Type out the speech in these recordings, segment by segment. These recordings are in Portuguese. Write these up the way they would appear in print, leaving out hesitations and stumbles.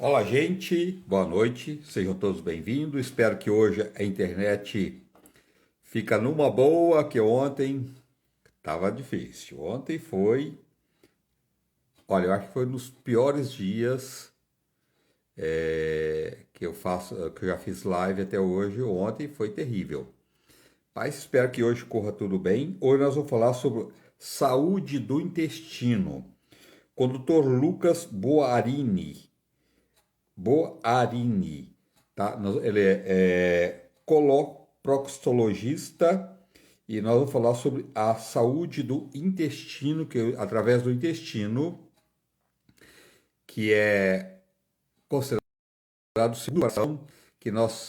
Olá, gente. Boa noite. Sejam todos bem-vindos. Espero que hoje a internet fica numa boa, que ontem estava difícil. Ontem foi, olha, eu acho que foi um dos piores dias que eu faço, que eu já fiz live até hoje. Ontem foi terrível. Mas espero que hoje corra tudo bem. Hoje nós vamos falar sobre saúde do intestino com o Dr. Lucas Boarini, tá? Ele é coloproctologista e nós vamos falar sobre a saúde do intestino, através do intestino, que é considerado circulação, que nós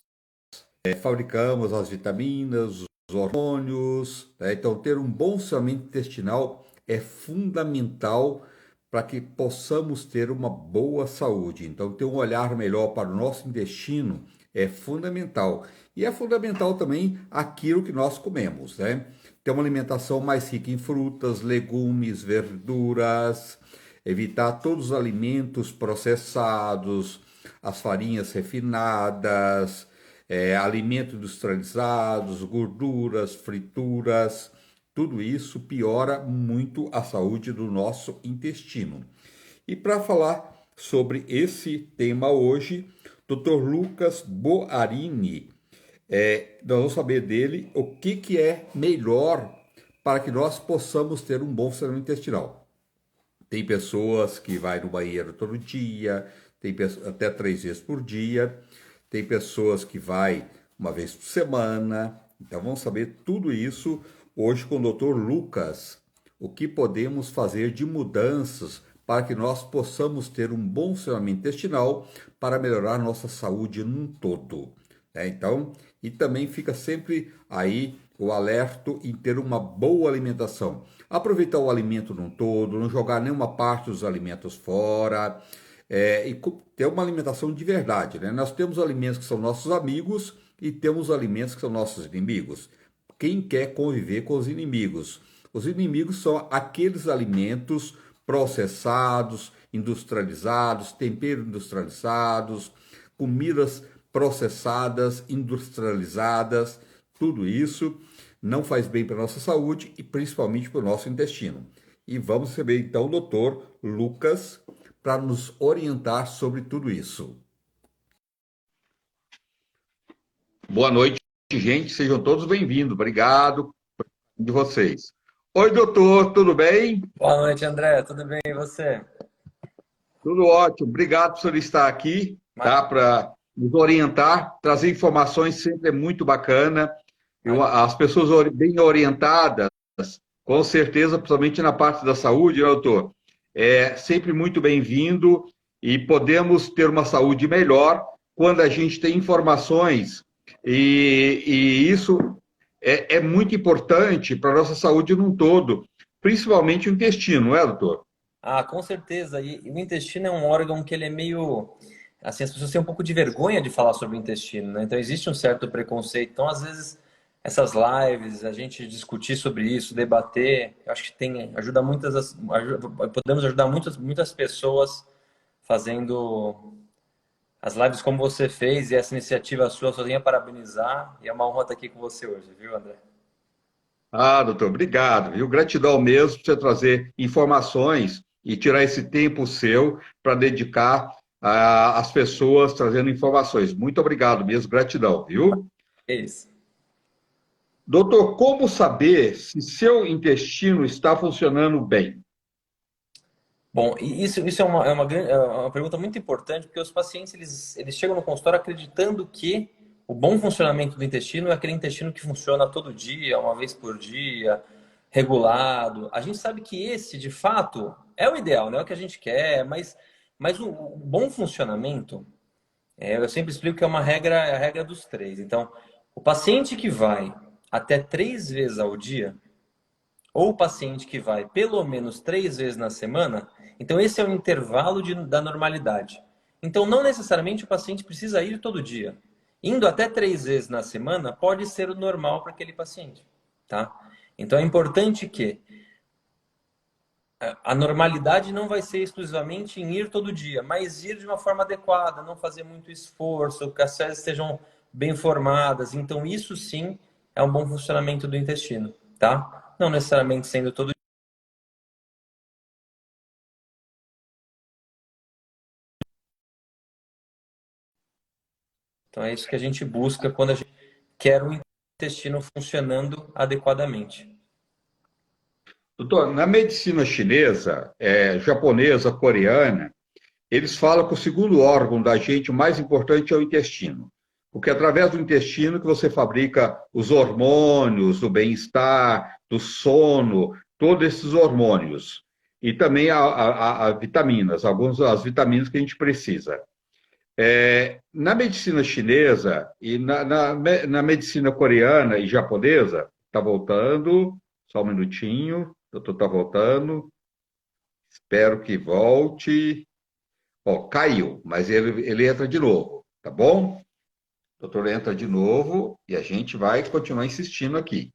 fabricamos as vitaminas, os hormônios, né? Então, ter um bom funcionamento intestinal é fundamental para que possamos ter uma boa saúde. Então, ter um olhar melhor para o nosso intestino é fundamental. E é fundamental também aquilo que nós comemos, né? Ter uma alimentação mais rica em frutas, legumes, verduras, evitar todos os alimentos processados, as farinhas refinadas, alimentos industrializados, gorduras, frituras, tudo isso piora muito a saúde do nosso intestino. E para falar sobre esse tema hoje, Dr. Lucas Boarini, nós vamos saber dele o que é melhor para que nós possamos ter um bom funcionamento intestinal. Tem pessoas que vai no banheiro todo dia, tem até 3 vezes por dia, tem pessoas que vai uma vez por semana. Então vamos saber tudo isso hoje com o Dr. Lucas. O que podemos fazer de mudanças para que nós possamos ter um bom funcionamento intestinal para melhorar nossa saúde num todo. Então, e também fica sempre aí o alerta em ter uma boa alimentação. Aproveitar o alimento num todo, não jogar nenhuma parte dos alimentos fora, e ter uma alimentação de verdade, né? Nós temos alimentos que são nossos amigos e temos alimentos que são nossos inimigos. Quem quer conviver com os inimigos? Os inimigos são aqueles alimentos processados, industrializados, temperos industrializados, comidas processadas, industrializadas, tudo isso não faz bem para a nossa saúde e principalmente para o nosso intestino. E vamos receber então o doutor Lucas para nos orientar sobre tudo isso. Boa noite, gente. Sejam todos bem-vindos. Obrigado de vocês. Oi, doutor, tudo bem? Boa noite, André. Tudo bem e você? Tudo ótimo. Obrigado por senhor estar aqui, tá? Para nos orientar, trazer informações sempre é muito bacana. As pessoas bem orientadas, com certeza, principalmente na parte da saúde, né, doutor? É sempre muito bem-vindo e podemos ter uma saúde melhor quando a gente tem informações e isso é muito importante para a nossa saúde num todo, principalmente o intestino, não é, doutor? Ah, com certeza. E o intestino é um órgão que ele é meio... Assim, as pessoas têm um pouco de vergonha de falar sobre o intestino, né? Então, existe um certo preconceito. Então, às vezes, essas lives, a gente discutir sobre isso, debater, eu acho que ajuda podemos ajudar muitas pessoas fazendo as lives como você fez e essa iniciativa sua, só tenho a parabenizar. E é uma honra estar aqui com você hoje, viu, André? Ah, doutor, obrigado, viu? Gratidão mesmo por você trazer informações e tirar esse tempo seu para dedicar às pessoas trazendo informações. Muito obrigado mesmo, gratidão, viu? É isso. Doutor, como saber se seu intestino está funcionando bem? Bom, e isso é uma pergunta muito importante, porque os pacientes eles chegam no consultório acreditando que o bom funcionamento do intestino é aquele intestino que funciona todo dia, uma vez por dia, regulado. A gente sabe que esse, de fato, é o ideal, não é o que a gente quer, mas o bom funcionamento, eu sempre explico que é a regra dos três. Então, o paciente que vai até 3 vezes ao dia, ou o paciente que vai pelo menos 3 vezes na semana, então esse é o intervalo da normalidade. Então, não necessariamente o paciente precisa ir todo dia. Indo até 3 vezes na semana pode ser o normal para aquele paciente, tá? Então, é importante que a normalidade não vai ser exclusivamente em ir todo dia, mas ir de uma forma adequada, não fazer muito esforço, que as fezes estejam bem formadas. Então, isso sim é um bom funcionamento do intestino, tá? Não necessariamente sendo todo dia. Então, é isso que a gente busca quando a gente quer o intestino funcionando adequadamente. Doutor, na medicina chinesa, japonesa, coreana, eles falam que o segundo órgão da gente, o mais importante é o intestino. Porque é através do intestino que você fabrica os hormônios do bem-estar, do sono, todos esses hormônios. E também a vitaminas, algumas das vitaminas que a gente precisa. Na medicina chinesa e na medicina coreana e japonesa, está voltando, só um minutinho, o doutor está voltando, espero que volte. Ó, caiu, mas ele entra de novo, tá bom? O doutor entra de novo e a gente vai continuar insistindo aqui.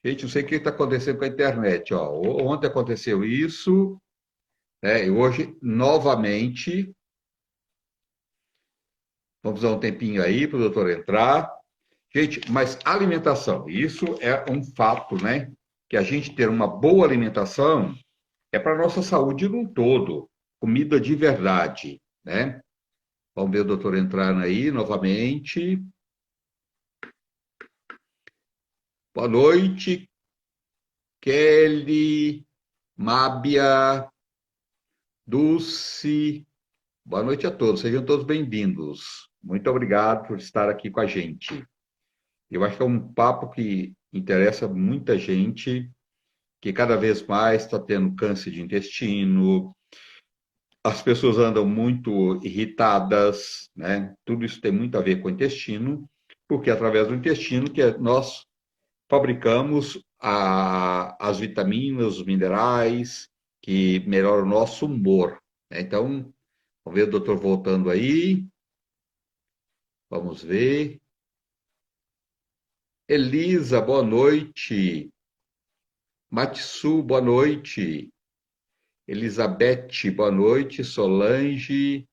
Gente, não sei o que está acontecendo com a internet. Ó. Ontem aconteceu isso, né? E hoje, novamente, vamos dar um tempinho aí para o doutor entrar. Gente, mas alimentação, isso é um fato, né? Que a gente ter uma boa alimentação é para a nossa saúde num todo. Comida de verdade, né? Vamos ver o doutor entrando aí novamente. Boa noite, Kelly, Mábia, Dulce. Boa noite a todos, sejam todos bem-vindos. Muito obrigado por estar aqui com a gente. Eu acho que é um papo que interessa muita gente, que cada vez mais está tendo câncer de intestino, as pessoas andam muito irritadas, né? Tudo isso tem muito a ver com o intestino, porque é através do intestino que nós fabricamos as vitaminas, os minerais que melhoram o nosso humor, né? Então, vamos ver o doutor voltando aí. Vamos ver. Elisa, boa noite. Matsu, boa noite. Elizabeth, boa noite. Solange.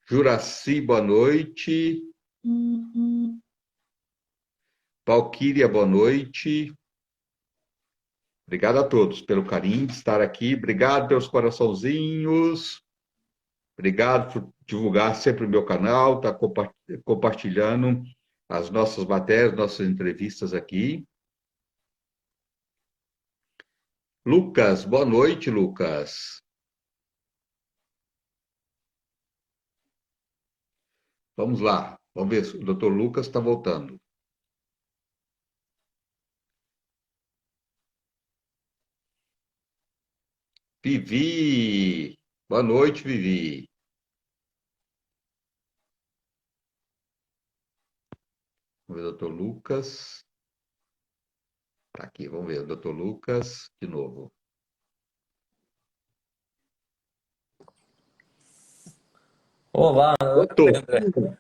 Juraci, boa noite. Valquíria, boa noite. Obrigado a todos pelo carinho de estar aqui. Obrigado pelos coraçãozinhos. Obrigado por divulgar sempre o meu canal, tá compartilhando as nossas matérias, nossas entrevistas aqui. Lucas, boa noite, Lucas. Vamos lá, vamos ver se o doutor Lucas está voltando. Vivi, boa noite, Vivi. Vamos ver o doutor Lucas. Está aqui, vamos ver o doutor Lucas de novo. Olá, Doutor, André.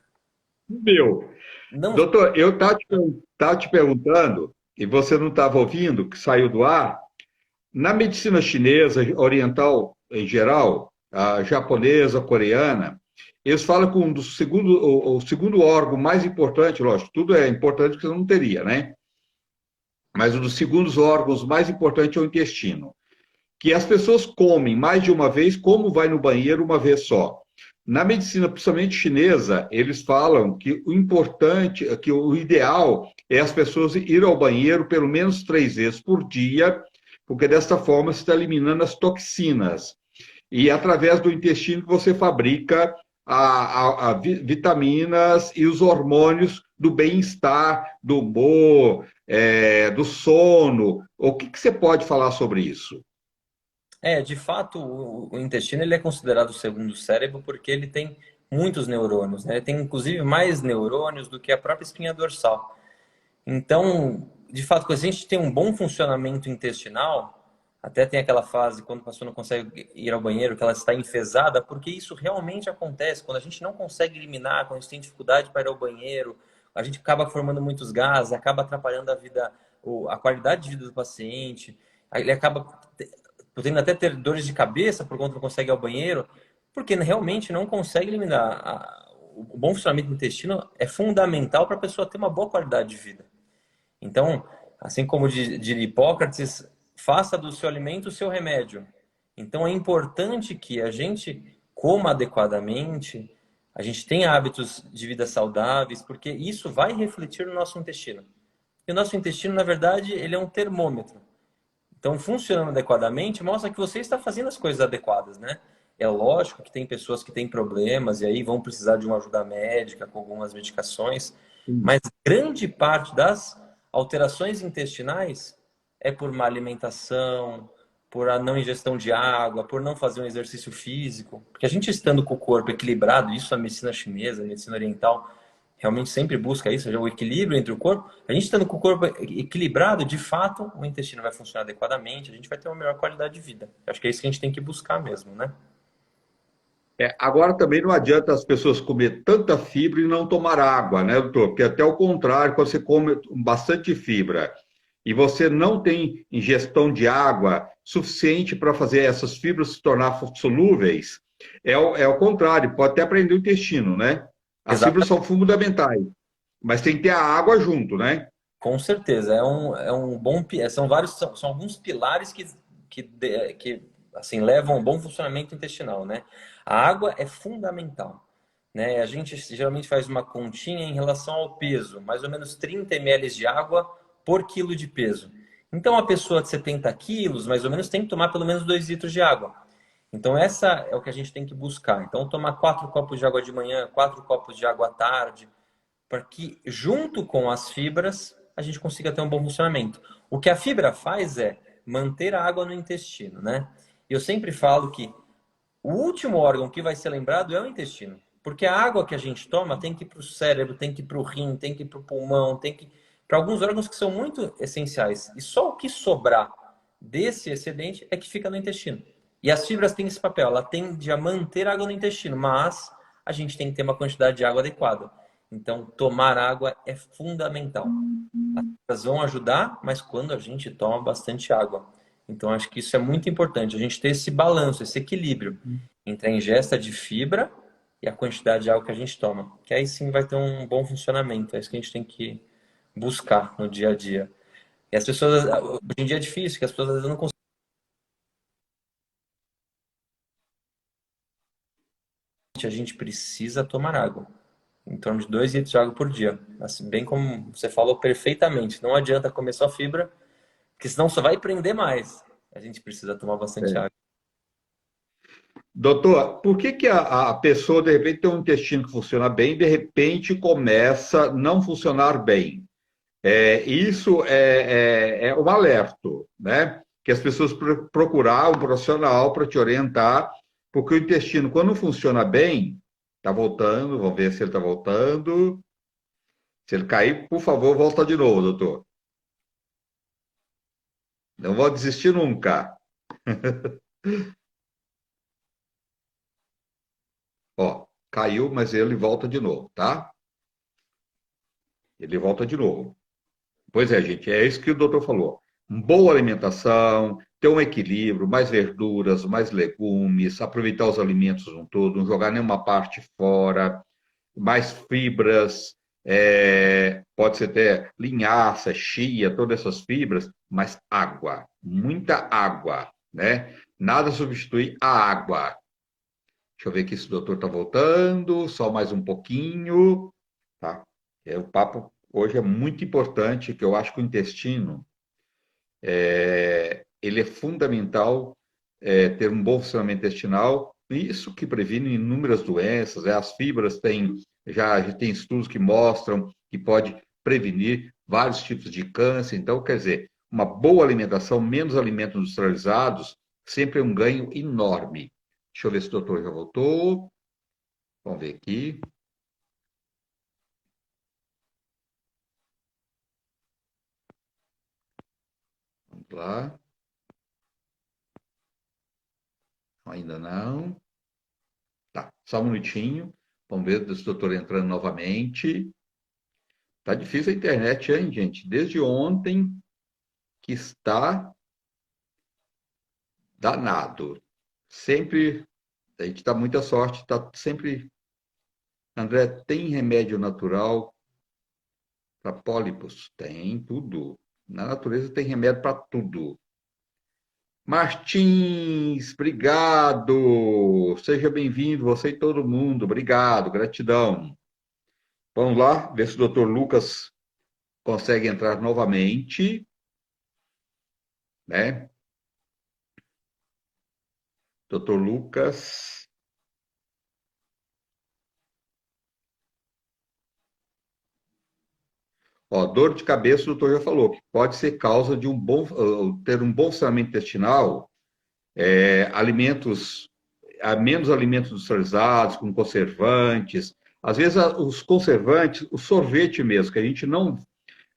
meu. Não, Doutor, eu estava te perguntando, e você não estava ouvindo, que saiu do ar. Na medicina chinesa, oriental em geral, a japonesa, a coreana, eles falam que o segundo órgão mais importante, lógico, tudo é importante que você não teria, né? Mas um dos segundos órgãos mais importantes é o intestino. Que as pessoas comem mais de uma vez, como vai no banheiro uma vez só. Na medicina, principalmente chinesa, eles falam que o importante, que o ideal é as pessoas ir ao banheiro pelo menos 3 vezes por dia, porque desta forma você está eliminando as toxinas. E é através do intestino que você fabrica a vitaminas e os hormônios do bem-estar, do humor, do sono. O que você pode falar sobre isso? de fato, o intestino ele é considerado o segundo cérebro porque ele tem muitos neurônios, né? Ele tem inclusive mais neurônios do que a própria espinha dorsal. Então, de fato, quando a gente tem um bom funcionamento intestinal, até tem aquela fase quando a pessoa não consegue ir ao banheiro, que ela está enfesada, porque isso realmente acontece. Quando a gente não consegue eliminar, quando a gente tem dificuldade para ir ao banheiro, a gente acaba formando muitos gases, acaba atrapalhando a vida, a qualidade de vida do paciente, ele acaba podendo até ter dores de cabeça por conta que não consegue ir ao banheiro, porque realmente não consegue eliminar. O bom funcionamento do intestino é fundamental para a pessoa ter uma boa qualidade de vida. Então, assim como de Hipócrates, faça do seu alimento o seu remédio. Então, é importante que a gente coma adequadamente, a gente tenha hábitos de vida saudáveis, porque isso vai refletir no nosso intestino. E o nosso intestino, na verdade, ele é um termômetro. Então, funcionando adequadamente, mostra que você está fazendo as coisas adequadas, né? É lógico que tem pessoas que têm problemas e aí vão precisar de uma ajuda médica com algumas medicações, Sim. mas grande parte das alterações intestinais é por má alimentação, por a não ingestão de água, por não fazer um exercício físico. Porque a gente estando com o corpo equilibrado, isso a medicina chinesa, a medicina oriental, realmente sempre busca isso, o equilíbrio entre o corpo. A gente estando com o corpo equilibrado, de fato, o intestino vai funcionar adequadamente, a gente vai ter uma melhor qualidade de vida. Acho que é isso que a gente tem que buscar mesmo, né? Agora também não adianta as pessoas comer tanta fibra e não tomar água, né, doutor? Porque até o contrário, quando você come bastante fibra e você não tem ingestão de água suficiente para fazer essas fibras se tornar solúveis, é o contrário, pode até prender o intestino, né? As fibras Exatamente, são fundamentais, mas tem que ter a água junto, né? com certeza. É um bom, são vários, são alguns pilares que assim, levam a um bom funcionamento intestinal, né? A água é fundamental. Né? A gente geralmente faz uma continha em relação ao peso, mais ou menos 30 ml de água por quilo de peso. Então, a pessoa de 70 quilos, mais ou menos, tem que tomar pelo menos 2 litros de água. Então, essa é o que a gente tem que buscar. Então, tomar 4 copos de água de manhã, 4 copos de água à tarde, para que, junto com as fibras, a gente consiga ter um bom funcionamento. O que a fibra faz é manter a água no intestino, né? Eu sempre falo que o último órgão que vai ser lembrado é o intestino. Porque a água que a gente toma tem que ir para o cérebro, tem que ir para o rim, tem que ir para o pulmão, tem que para alguns órgãos que são muito essenciais. E só o que sobrar desse excedente é que fica no intestino. E as fibras têm esse papel, ela tende a manter a água no intestino, mas a gente tem que ter uma quantidade de água adequada. Então, tomar água é fundamental. Elas vão ajudar, mas quando a gente toma bastante água. Então, acho que isso é muito importante, a gente ter esse balanço, esse equilíbrio entre a ingesta de fibra e a quantidade de água que a gente toma. Que aí sim vai ter um bom funcionamento. É isso que a gente tem que buscar no dia a dia. E as pessoas, hoje em dia é difícil, que as pessoas às vezes não conseguem. A gente precisa tomar água. Em torno de 2 litros de água por dia. Assim, bem como você falou perfeitamente. Não adianta comer só fibra, porque senão só vai prender mais. A gente precisa tomar bastante É. água. Doutor, por que que a pessoa, de repente, tem um intestino que funciona bem, de repente começa a não funcionar bem? Isso é um alerta, né? Que as pessoas procurar um profissional para te orientar, porque o intestino, quando funciona bem, está voltando, vamos ver se ele está voltando. Se ele cair, por favor, volta de novo, doutor. Não vou desistir nunca. Ó, caiu, mas ele volta de novo, tá? Ele volta de novo. Pois é, gente, é isso que o doutor falou. Boa alimentação, ter um equilíbrio, mais verduras, mais legumes, aproveitar os alimentos um todo, não jogar nenhuma parte fora, mais fibras, pode ser até linhaça, chia, todas essas fibras, mas água, muita água, né? Nada substitui a água. Deixa eu ver aqui se o doutor está voltando, só mais um pouquinho, tá? O papo hoje é muito importante, que eu acho que o intestino ele é fundamental ter um bom funcionamento intestinal, isso que previne inúmeras doenças, as fibras já tem estudos que mostram que pode prevenir vários tipos de câncer, então, quer dizer, uma boa alimentação, menos alimentos industrializados, sempre é um ganho enorme. Deixa eu ver se o doutor já voltou. Vamos ver aqui. Vamos lá. Ainda não. Tá, só um minutinho. Vamos ver se o doutor entrando novamente. Tá difícil a internet, hein, gente? Desde ontem que está danado. Sempre, a gente dá muita sorte, tá sempre. André, tem remédio natural para pólipos? Tem tudo. Na natureza tem remédio para tudo. Martins, obrigado. Seja bem-vindo, você e todo mundo. Obrigado, gratidão. Vamos lá, ver se o doutor Lucas consegue entrar novamente, né? Doutor Lucas. Ó, dor de cabeça, o doutor já falou, que pode ser causa de ter um bom funcionamento intestinal, alimentos, menos alimentos industrializados, com conservantes. Às vezes, os conservantes, o sorvete mesmo, que a gente não.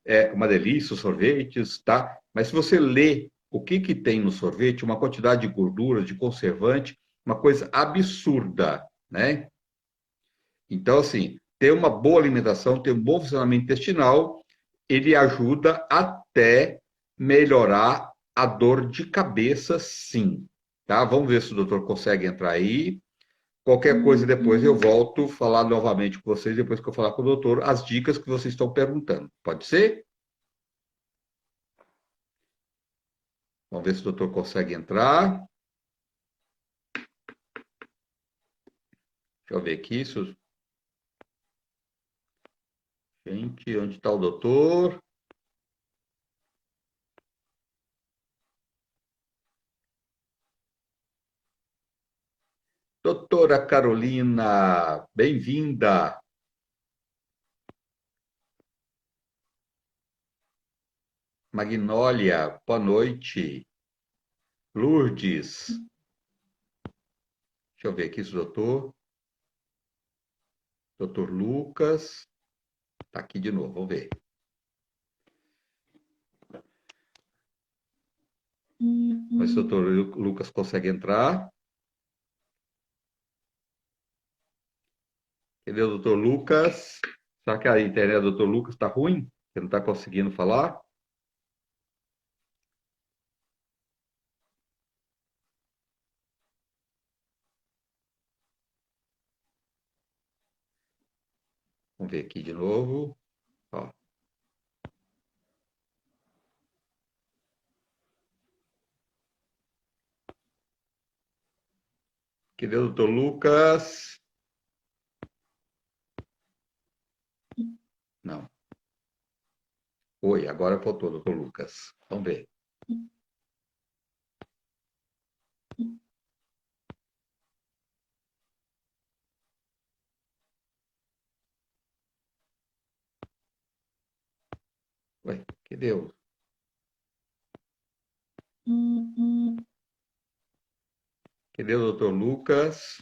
É uma delícia os sorvetes, tá? Mas se você lê o que que tem no sorvete, uma quantidade de gordura, de conservante, uma coisa absurda, né? Então, assim, ter uma boa alimentação, ter um bom funcionamento intestinal, ele ajuda até melhorar a dor de cabeça, sim. Tá? Vamos ver se o doutor consegue entrar aí. Qualquer coisa depois eu volto a falar novamente com vocês, depois que eu falar com o doutor, as dicas que vocês estão perguntando. Pode ser? Vamos ver se o doutor consegue entrar. Deixa eu ver aqui. Gente, onde está o doutor? Doutora Carolina, bem-vinda. Magnólia, boa noite. Lourdes, deixa eu ver aqui se o doutor Lucas, está aqui de novo, vamos ver. Vamos ver se o doutor Lucas consegue entrar. Cadê o doutor Lucas? Será que a internet do doutor Lucas está ruim? Você não está conseguindo falar? Vamos ver aqui de novo. Ó. Cadê o doutor Lucas? Não. Oi, agora faltou, doutor Lucas. Vamos ver. Ué, cadê o... Cadê o doutor Lucas?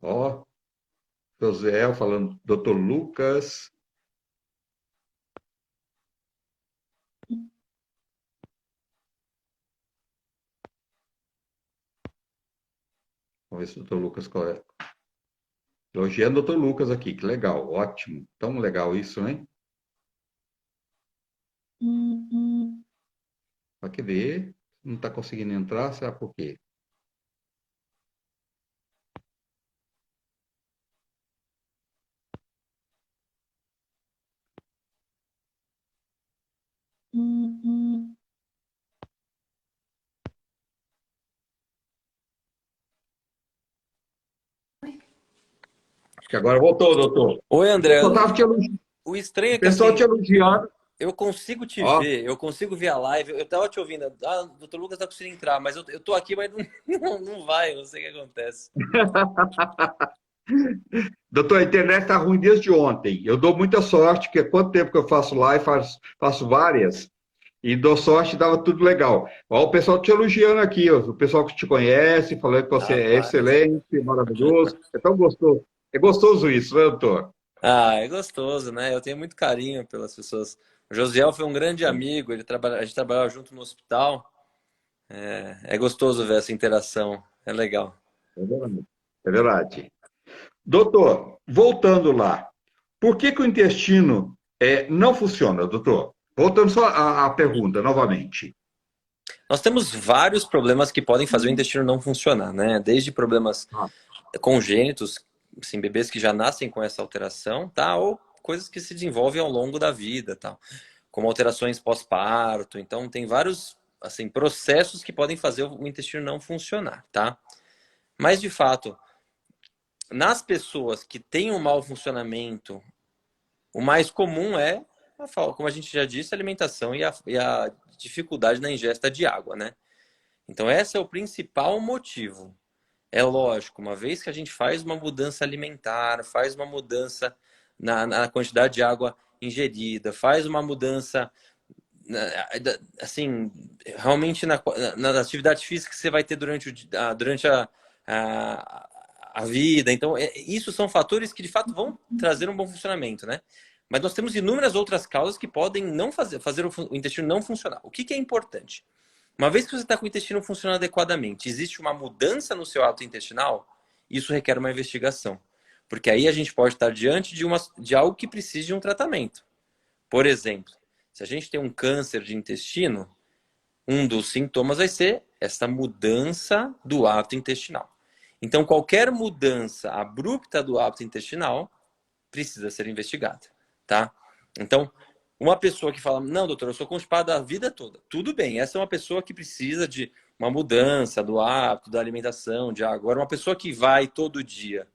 Ó, José falando, doutor Lucas. Vamos ver se o doutor Lucas corre. Elogiando o doutor Lucas aqui, que legal, ótimo. Tão legal isso, né? Vai querer, não está conseguindo entrar, será por quê? Acho que agora voltou, doutor. Oi, O André. pessoal estava te elogiando. O estranho O é que pessoal te assim, elogiando. eu consigo te Ó, ver, eu consigo ver a live. Eu tava te ouvindo. Ah, o doutor Lucas tá conseguindo entrar, mas eu tô aqui, mas não vai, não sei o que acontece. doutor, a internet está ruim desde ontem. Eu dou muita sorte, porque há quanto tempo que eu faço live, faço várias, e dou sorte, dava tudo legal. Ó, o pessoal te elogiando aqui, ó, o pessoal que te conhece, falando que você Ah, é para. excelente, maravilhoso. É tão gostoso. É gostoso isso, né, doutor? Ah, é gostoso, né? Eu tenho muito carinho pelas pessoas. O Josiel foi um grande amigo, a gente trabalhava junto no hospital. É gostoso ver essa interação. É legal. É verdade. É verdade. Doutor, voltando lá, por que que o intestino não funciona, doutor? Voltando só à pergunta, novamente. Nós temos vários problemas que podem fazer o intestino não funcionar, né? Desde problemas Ah, congênitos, assim, bebês que já nascem com essa alteração, tá? Ou coisas que se desenvolvem ao longo da vida, tá? Como alterações pós-parto. Então, tem vários, assim, processos que podem fazer o intestino não funcionar, tá? Mas, de fato, nas pessoas que têm um mau funcionamento, o mais comum é, como a gente já disse, a alimentação e a dificuldade na ingesta de água, né? Então, esse é o principal motivo. É lógico, uma vez que a gente faz uma mudança alimentar, faz uma mudança na quantidade de água ingerida, faz uma mudança, assim, realmente na atividade física que você vai ter durante a vida. Então, isso são fatores que de fato vão trazer um bom funcionamento, né? Mas nós temos inúmeras outras causas que podem não fazer o intestino não funcionar. O que é importante? Uma vez que você está com o intestino funcionando adequadamente, existe uma mudança no seu hábito intestinal, isso requer uma investigação. Porque aí a gente pode estar diante de algo que precise de um tratamento. Por exemplo, se a gente tem um câncer de intestino, um dos sintomas vai ser essa mudança do hábito intestinal. Então, qualquer mudança abrupta do hábito intestinal precisa ser investigada, tá? Então, uma pessoa que fala, não, doutor, eu sou constipada a vida toda. Tudo bem, essa é uma pessoa que precisa de uma mudança do hábito, da alimentação, de água. Agora, uma pessoa que vai todo dia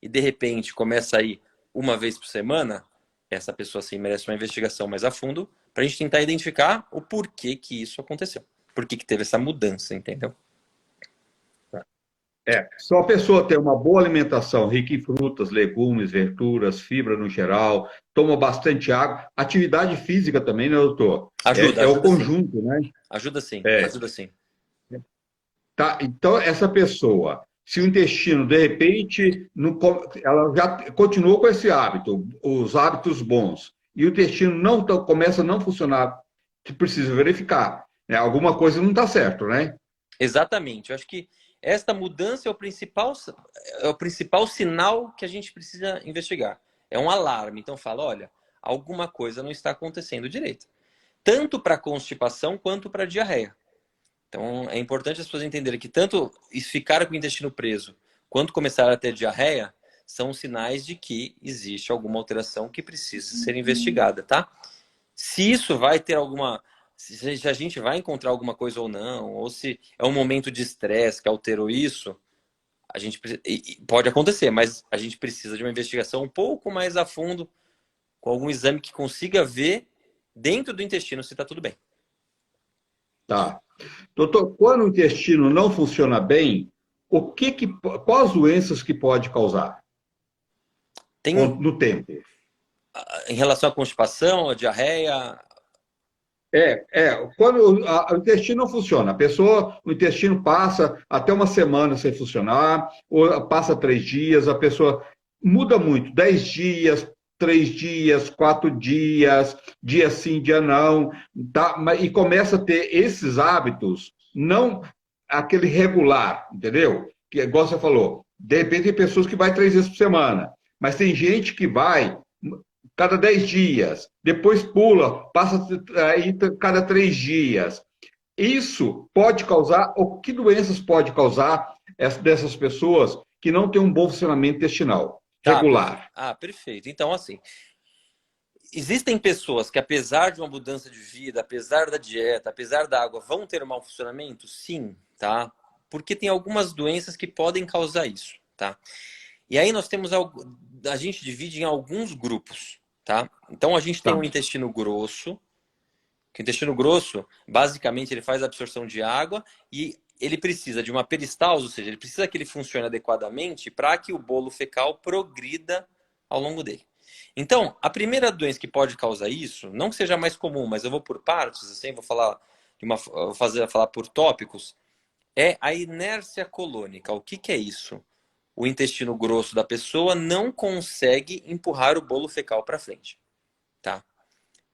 e de repente começa a ir uma vez por semana, essa pessoa sim merece uma investigação mais a fundo para a gente tentar identificar o porquê que isso aconteceu. Por que teve essa mudança, entendeu? só a pessoa ter uma boa alimentação, rica em frutas, legumes, verduras, fibra no geral, toma bastante água, atividade física também, né, doutor? Ajuda, É o ajuda sim. conjunto, né? Ajuda sim, É, ajuda sim. tá? Então, essa pessoa, se o intestino, de repente, não, ela já continuou com esse hábito, os hábitos bons, e o intestino não começa a não funcionar, que precisa verificar, né? Alguma coisa não está certo, né? Exatamente. Eu acho que esta mudança é o principal sinal que a gente precisa investigar. É um alarme. Então fala, olha, alguma coisa não está acontecendo direito. Tanto para constipação quanto para diarreia. Então é importante as pessoas entenderem que tanto ficar com o intestino preso quanto começar a ter diarreia são sinais de que existe alguma alteração que precisa ser investigada, tá? Se isso vai ter alguma. Se a gente vai encontrar alguma coisa ou não, ou se é um momento de estresse que alterou isso, a gente pode acontecer, mas a gente precisa de uma investigação um pouco mais a fundo, com algum exame que consiga ver dentro do intestino se está tudo bem. Tá. Doutor, quando o intestino não funciona bem, quais doenças que pode causar Tem, no tempo? em relação à constipação, à diarreia, Quando o intestino não funciona, o intestino passa até uma semana sem funcionar, ou passa 3 dias, a pessoa muda muito, 10 dias, 3 dias, 4 dias, dia sim, dia não, tá? E começa a ter esses hábitos, não aquele regular, entendeu? Que, igual você falou, de repente tem pessoas que vai 3 vezes por semana, mas tem gente que vai cada 10 dias, depois pula, passa aí cada 3 dias. Isso pode causar, ou que doenças pode causar dessas pessoas que não têm um bom funcionamento intestinal tá, perfeito. regular? Ah, perfeito. Então, assim, existem pessoas que, apesar de uma mudança de vida, apesar da dieta, apesar da água, vão ter um mau funcionamento? Sim, tá? Porque tem algumas doenças que podem causar isso, tá? E aí nós temos a gente divide em alguns grupos, tá? Então a gente tem Tá. o intestino grosso, que o intestino grosso, basicamente, ele faz a absorção de água e ele precisa de uma peristalse, ou seja, ele precisa que ele funcione adequadamente para que o bolo fecal progrida ao longo dele. Então, a primeira doença que pode causar isso, não que seja mais comum, mas eu vou por partes, assim, vou falar falar por tópicos, é a inércia colônica. O que é isso? O intestino grosso da pessoa não consegue empurrar o bolo fecal para frente, tá?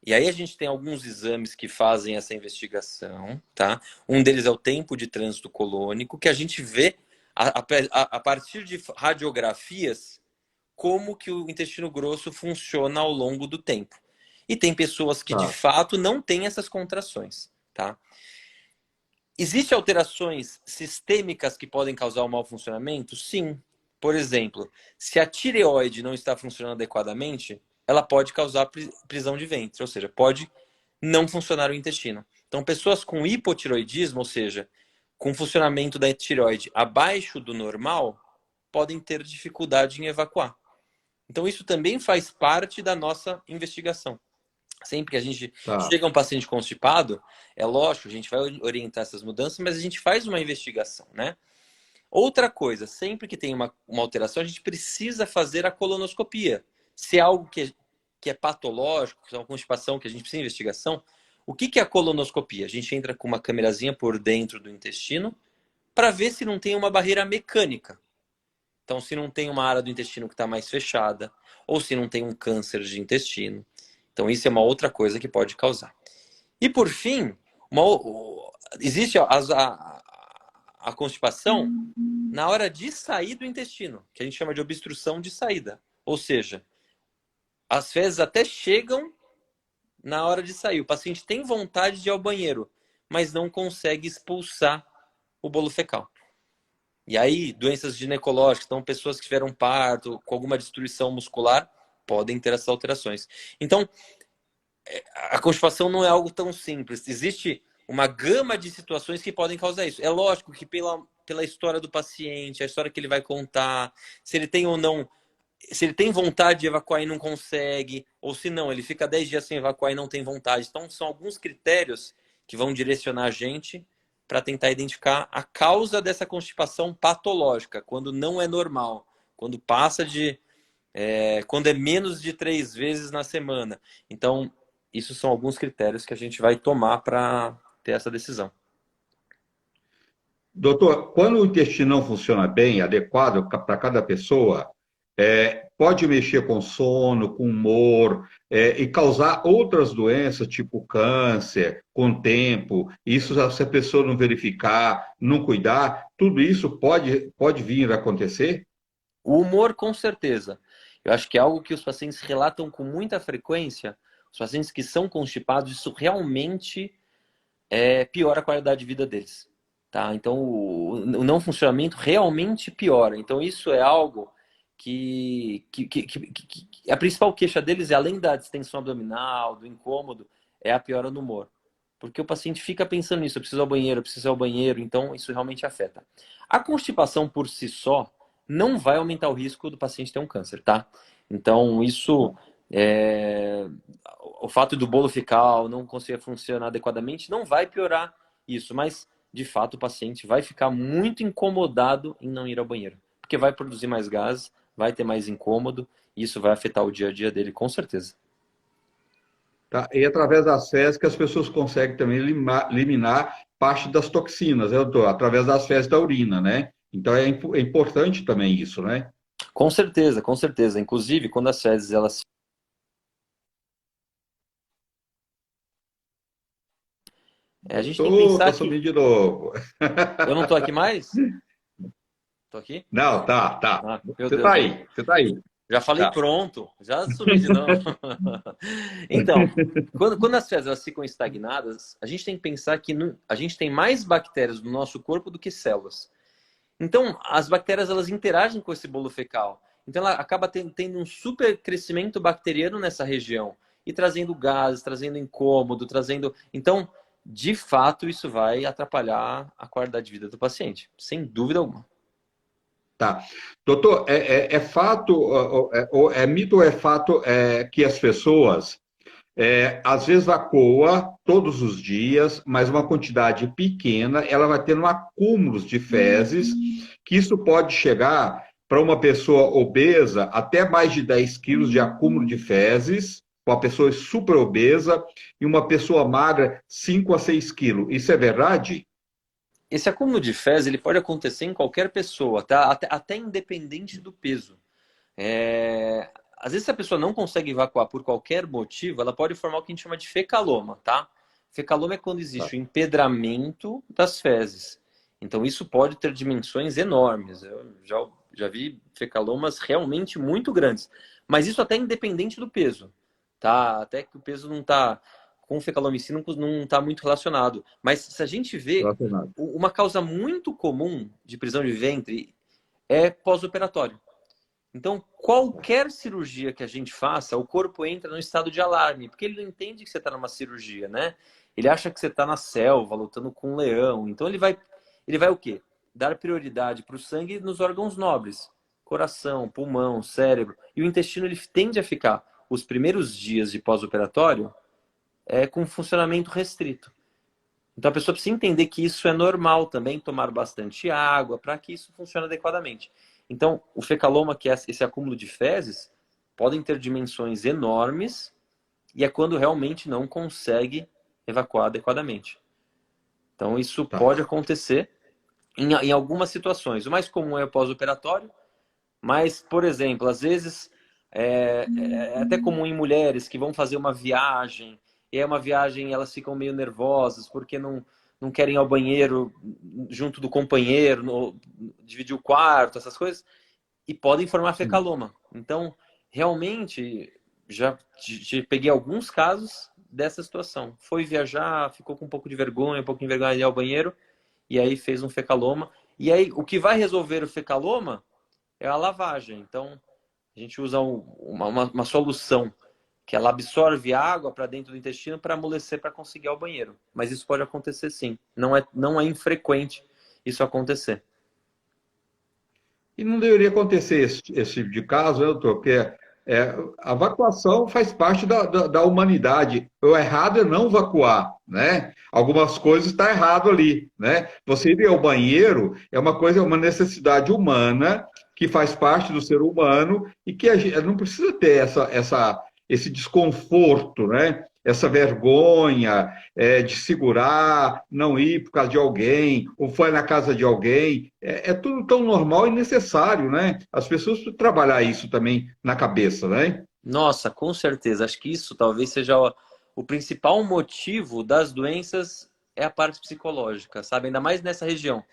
E aí a gente tem alguns exames que fazem essa investigação, tá? Um deles é o tempo de trânsito colônico, que a gente vê a partir de radiografias, como que o intestino grosso funciona ao longo do tempo. E tem pessoas que, de Tá, fato, não têm essas contrações, tá? Existem alterações sistêmicas que podem causar o mau funcionamento? Sim. Por exemplo, se a tireoide não está funcionando adequadamente, ela pode causar prisão de ventre, ou seja, pode não funcionar o intestino. Então, pessoas com hipotireoidismo, ou seja, com funcionamento da tireoide abaixo do normal, podem ter dificuldade em evacuar. Então, isso também faz parte da nossa investigação. Sempre que a gente tá. chega um paciente constipado, é lógico, a gente vai orientar essas mudanças, mas a gente faz uma investigação, né? Outra coisa, sempre que tem uma alteração, a gente precisa fazer a colonoscopia. Se é algo que é patológico, que é uma constipação, que a gente precisa de investigação, o que é a colonoscopia? A gente entra com uma câmerazinha por dentro do intestino para ver se não tem uma barreira mecânica. Então, se não tem uma área do intestino que está mais fechada, ou se não tem um câncer de intestino. Então, isso é uma outra coisa que pode causar. E, por fim, existe a constipação na hora de sair do intestino, que a gente chama de obstrução de saída. Ou seja, as fezes até chegam na hora de sair. O paciente tem vontade de ir ao banheiro, mas não consegue expulsar o bolo fecal. E aí, doenças ginecológicas, então pessoas que tiveram parto, com alguma destruição muscular, podem ter essas alterações. Então, a constipação não é algo tão simples. Existe uma gama de situações que podem causar isso. É lógico que pela história do paciente, a história que ele vai contar, se ele tem ou não, se ele tem vontade de evacuar e não consegue, ou se não, ele fica 10 dias sem evacuar e não tem vontade. Então, são alguns critérios que vão direcionar a gente para tentar identificar a causa dessa constipação patológica, quando não é normal, quando passa de quando é menos de 3 vezes na semana. Então, isso são alguns critérios que a gente vai tomar para ter essa decisão. Doutor, quando o intestino não funciona bem, adequado para cada pessoa, pode mexer com sono, com humor, e causar outras doenças, tipo câncer, com o tempo. Isso, se a pessoa não verificar, não cuidar, tudo isso pode vir a acontecer? O humor, com certeza. Eu acho que é algo que os pacientes relatam com muita frequência. Os pacientes que são constipados, isso realmente piora a qualidade de vida deles. Tá? Então, o não funcionamento realmente piora. Então, isso é algo que a principal queixa deles, é, além da distensão abdominal, do incômodo, é a piora no humor. Porque o paciente fica pensando nisso, eu preciso ir ao banheiro, eu preciso ir ao banheiro, então isso realmente afeta. A constipação por si só não vai aumentar o risco do paciente ter um câncer, tá? Então, isso é, o fato do bolo fecal não conseguir funcionar adequadamente não vai piorar isso, mas de fato o paciente vai ficar muito incomodado em não ir ao banheiro, porque vai produzir mais gases, vai ter mais incômodo, e isso vai afetar o dia a dia dele com certeza. Tá? E através das fezes que as pessoas conseguem também eliminar parte das toxinas, né, doutor? Através das fezes da urina, né? Então é importante também isso, né? Com certeza, com certeza. Inclusive, quando as fezes elas a gente tem que Doutor, pensar tá que subindo de novo. eu não tô aqui mais? Tô aqui? Não, tá. Ah, meu Você Deus, tá aí, você tá aí. já falei Tá. pronto, já sumi de novo. Então, quando as fezes elas ficam estagnadas, a gente tem que pensar que a gente tem mais bactérias no nosso corpo do que células. Então, as bactérias elas interagem com esse bolo fecal. Então, ela acaba tendo um super crescimento bacteriano nessa região e trazendo gases, trazendo incômodo, trazendo. Então, de fato, isso vai atrapalhar a qualidade de vida do paciente, sem dúvida alguma. Tá. Doutor, é fato, é mito ou é fato que as pessoas, às vezes vacoa todos os dias, mas uma quantidade pequena, ela vai tendo acúmulos de fezes, que isso pode chegar para uma pessoa obesa até mais de 10 quilos de acúmulo de fezes, uma pessoa super obesa, e uma pessoa magra, 5 a 6 quilos. Isso é verdade? Esse acúmulo de fezes ele pode acontecer em qualquer pessoa, tá? Até independente do peso. Às vezes, se a pessoa não consegue evacuar por qualquer motivo, ela pode formar o que a gente chama de fecaloma, tá? Fecaloma é quando Tá. existe o empedramento das fezes. Então, isso pode ter dimensões enormes. Eu já vi fecalomas realmente muito grandes. Mas isso até independente do peso, tá? Até que o peso não está com o fecaloma em si não está muito relacionado. Mas se a gente vê, Relacionado. uma causa muito comum de prisão de ventre é pós-operatório. Então, qualquer cirurgia que a gente faça, o corpo entra no estado de alarme, porque ele não entende que você está numa cirurgia, né? Ele acha que você está na selva, lutando com um leão. Então, ele vai o quê? Dar prioridade para o sangue nos órgãos nobres. Coração, pulmão, cérebro. E o intestino, ele tende a ficar, os primeiros dias de pós-operatório, com funcionamento restrito. Então, a pessoa precisa entender que isso é normal também, tomar bastante água, para que isso funcione adequadamente. Então, o fecaloma, que é esse acúmulo de fezes, podem ter dimensões enormes e é quando realmente não consegue evacuar adequadamente. Então, isso Tá. pode acontecer em algumas situações. O mais comum é o pós-operatório, mas, por exemplo, às vezes é até comum em mulheres que vão fazer uma viagem, e é uma viagem elas ficam meio nervosas porque não querem ir ao banheiro junto do companheiro, dividir o quarto, essas coisas, e podem formar Sim. fecaloma. Então, realmente, já peguei alguns casos dessa situação. Foi viajar, ficou com um pouco de vergonha, um pouquinho de vergonha de ir ao banheiro, e aí fez um fecaloma. E aí, o que vai resolver o fecaloma é a lavagem. Então, a gente usa uma solução que ela absorve água para dentro do intestino para amolecer para conseguir ir ao banheiro. Mas isso pode acontecer sim. Não é infrequente isso acontecer. E não deveria acontecer esse tipo de caso, né, doutor? Porque a vacuação faz parte da humanidade. O errado é não vacuar, né? Algumas coisas estão errado ali, né? Você ir ao banheiro é uma coisa, é uma necessidade humana que faz parte do ser humano e que a gente não precisa ter esse desconforto, né? Essa vergonha de segurar, não ir por causa de alguém, ou foi na casa de alguém. É tudo tão normal e necessário, né? As pessoas precisam trabalhar isso também na cabeça, né? Nossa, com certeza. Acho que isso talvez seja o principal motivo das doenças é a parte psicológica, sabe? Ainda mais nessa região.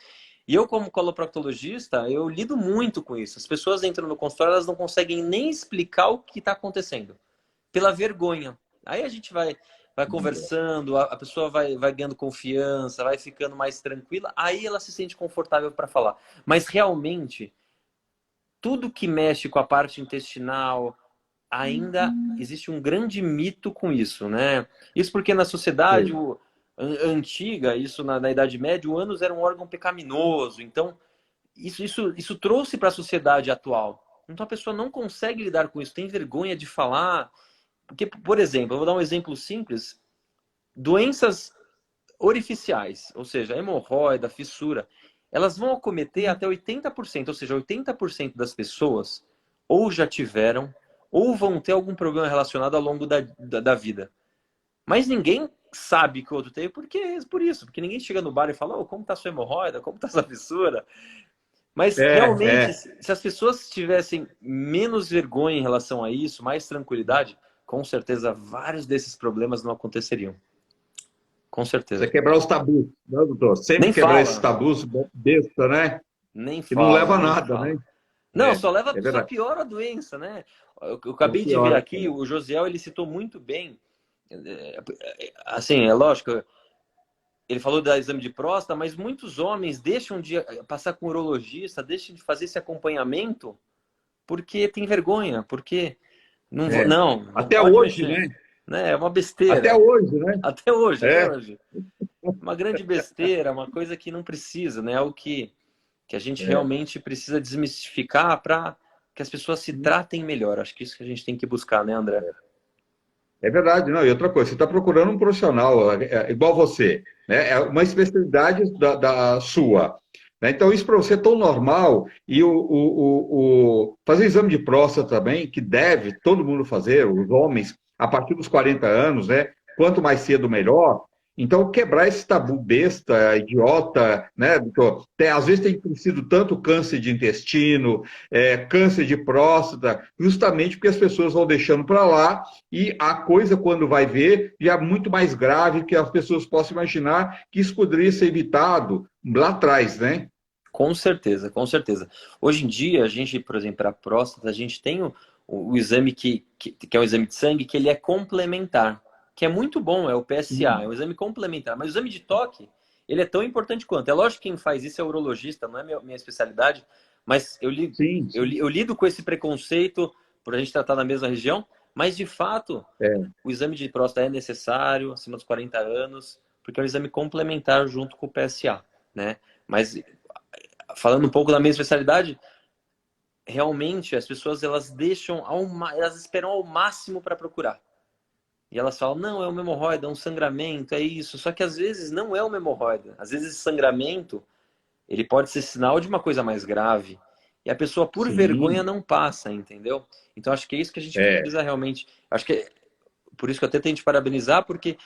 E eu, como coloproctologista, eu lido muito com isso. As pessoas entram no consultório, elas não conseguem nem explicar o que está acontecendo, pela vergonha. Aí a gente vai conversando, a pessoa vai ganhando confiança, vai ficando mais tranquila, aí ela se sente confortável para falar. Mas realmente, tudo que mexe com a parte intestinal, ainda existe um grande mito com isso, né? Isso porque na sociedade antiga, isso na Idade Média, o ânus era um órgão pecaminoso. Então, isso trouxe para a sociedade atual. Então, a pessoa não consegue lidar com isso, tem vergonha de falar. Porque, por exemplo, eu vou dar um exemplo simples. Doenças orificiais, ou seja, hemorroida, fissura, elas vão acometer até 80%, ou seja, 80% das pessoas ou já tiveram ou vão ter algum problema relacionado ao longo da vida. Mas ninguém sabe que o outro teve por isso, porque ninguém chega no bar e fala, oh, como está sua hemorroida, como está sua fissura. Mas realmente, É. se as pessoas tivessem menos vergonha em relação a isso, mais tranquilidade, com certeza vários desses problemas não aconteceriam. Com Precisa certeza. quebrar os tabus, né, doutor? Sempre Nem quebrar esses fala, tabus besta, né? nem Que não fala, leva a nem nada, fala. né? Não, só É só verdade. piora a doença, né? Eu Só acabei de ver piora. aqui, o Josiel, ele citou muito bem, assim, é lógico, ele falou da exame de próstata, mas muitos homens deixam de passar com o urologista, deixam de fazer esse acompanhamento porque tem vergonha, porque É. não Até pode hoje, mexer, né? né? É uma Até besteira. hoje, né? Até hoje, até É. hoje. Uma grande besteira, uma coisa que não precisa, né? É o que a gente É. realmente precisa desmistificar para que as pessoas se tratem melhor. Acho que isso que a gente tem que buscar, né, André? É verdade, não. E outra coisa, você está procurando um profissional igual você, né? É uma especialidade da sua. Né? Então, isso para você é tão normal. E fazer exame de próstata também, que deve todo mundo fazer, os homens, a partir dos 40 anos, né? Quanto mais cedo, melhor. Então, quebrar esse tabu besta, idiota, né, doutor? Às vezes tem sido tanto câncer de intestino, câncer de próstata, justamente porque as pessoas vão deixando para lá e a coisa, quando vai ver, já é muito mais grave que as pessoas possam imaginar que isso poderia ser evitado lá atrás, né? Com certeza, com certeza. Hoje em dia, a gente, por exemplo, para a próstata, a gente tem o exame que é um exame de sangue, que ele é complementar, que é muito bom, é o PSA, é um exame complementar. Mas o exame de toque, ele é tão importante quanto. É lógico que quem faz isso é urologista, não é minha especialidade, mas Sim, sim. eu lido com esse preconceito por a gente tratar na mesma região, mas de fato, É, o exame de próstata é necessário acima dos 40 anos, porque é um exame complementar junto com o PSA, né? Mas falando um pouco da minha especialidade, realmente as pessoas elas elas esperam ao máximo para procurar. E elas falam, não, é uma hemorroida, é um sangramento, é isso. Só que às vezes não é uma hemorroida. Às vezes esse sangramento, ele pode ser sinal de uma coisa mais grave. E a pessoa, por vergonha, sim, não passa, entendeu? Então acho que é isso que a gente é, precisa realmente. Acho que por isso que eu até tenho de parabenizar, porque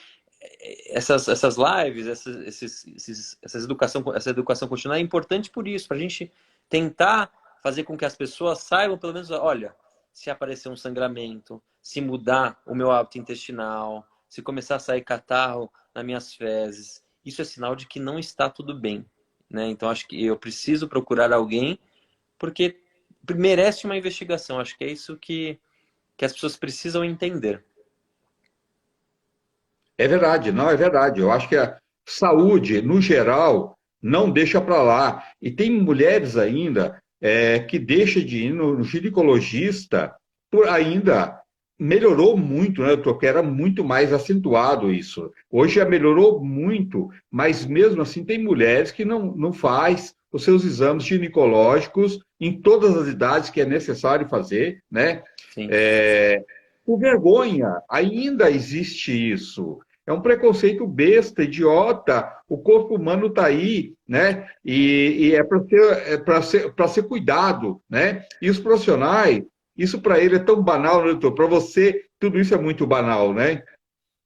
essas lives, essa educação contínua é importante por isso, para a gente tentar fazer com que as pessoas saibam, pelo menos, olha, se aparecer um sangramento, se mudar o meu hábito intestinal, se começar a sair catarro nas minhas fezes, isso é sinal de que não está tudo bem, né? Então acho que eu preciso procurar alguém, porque merece uma investigação. Acho que é isso que as pessoas precisam entender. é verdade, não é verdade. Eu acho que a saúde, no geral, não deixa para lá. E tem mulheres ainda que deixam de ir no ginecologista por ainda melhorou muito, né, doutor? Que era muito mais acentuado isso. Hoje já melhorou muito, mas mesmo assim tem mulheres que não faz os seus exames ginecológicos em todas as idades que é necessário fazer, né? Sim. É, por vergonha, ainda existe isso. É um preconceito besta, idiota. O corpo humano está aí, né? E é para ser cuidado, né? E os profissionais, isso para ele é tão banal, né, doutor? Para você, tudo isso é muito banal, né?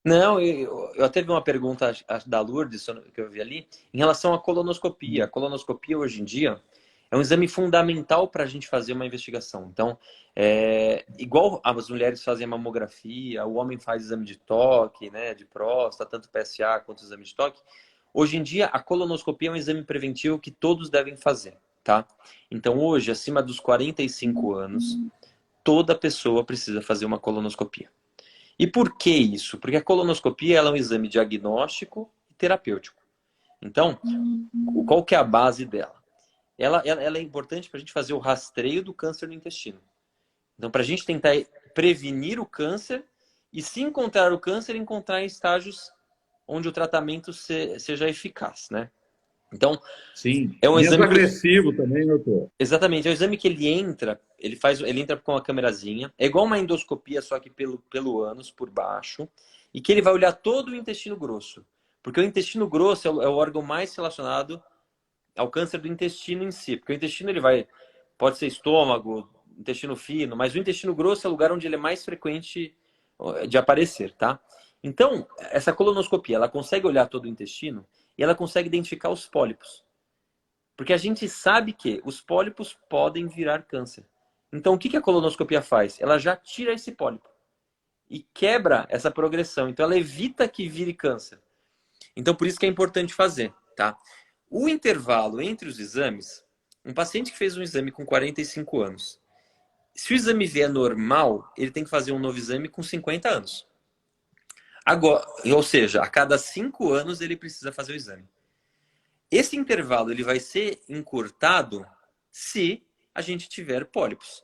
Não, eu até vi uma pergunta da Lourdes que eu vi ali em relação à colonoscopia. A colonoscopia hoje em dia é um exame fundamental para a gente fazer uma investigação. Então, igual as mulheres fazem a mamografia, o homem faz exame de toque, né, de próstata, tanto PSA quanto exame de toque. Hoje em dia, a colonoscopia é um exame preventivo que todos devem fazer, tá? Então, hoje, acima dos 45 anos, toda pessoa precisa fazer uma colonoscopia. E por que isso? Porque a colonoscopia ela é um exame diagnóstico e terapêutico. Então, qual que é a base dela? Ela é importante para a gente fazer o rastreio do câncer no intestino. Então, para a gente tentar prevenir o câncer e, se encontrar o câncer, encontrar em estágios onde o tratamento seja eficaz, né? Então, Sim. é um Menos exame que agressivo também, doutor. exatamente, é um exame que ele entra com uma câmerazinha, é igual uma endoscopia, só que pelo ânus, por baixo, e que ele vai olhar todo o intestino grosso. Porque o intestino grosso é o órgão mais relacionado ao câncer do intestino em si. Porque o intestino pode ser estômago, intestino fino, mas o intestino grosso é o lugar onde ele é mais frequente de aparecer, tá? Então, essa colonoscopia, ela consegue olhar todo o intestino e ela consegue identificar os pólipos. Porque a gente sabe que os pólipos podem virar câncer. Então, o que a colonoscopia faz? Ela já tira esse pólipo e quebra essa progressão. Então, ela evita que vire câncer. Então, por isso que é importante fazer, tá? O intervalo entre os exames, um paciente que fez um exame com 45 anos, se o exame vier normal, ele tem que fazer um novo exame com 50 anos. Agora, ou seja, a cada 5 anos ele precisa fazer o exame. Esse intervalo ele vai ser encurtado se a gente tiver pólipos.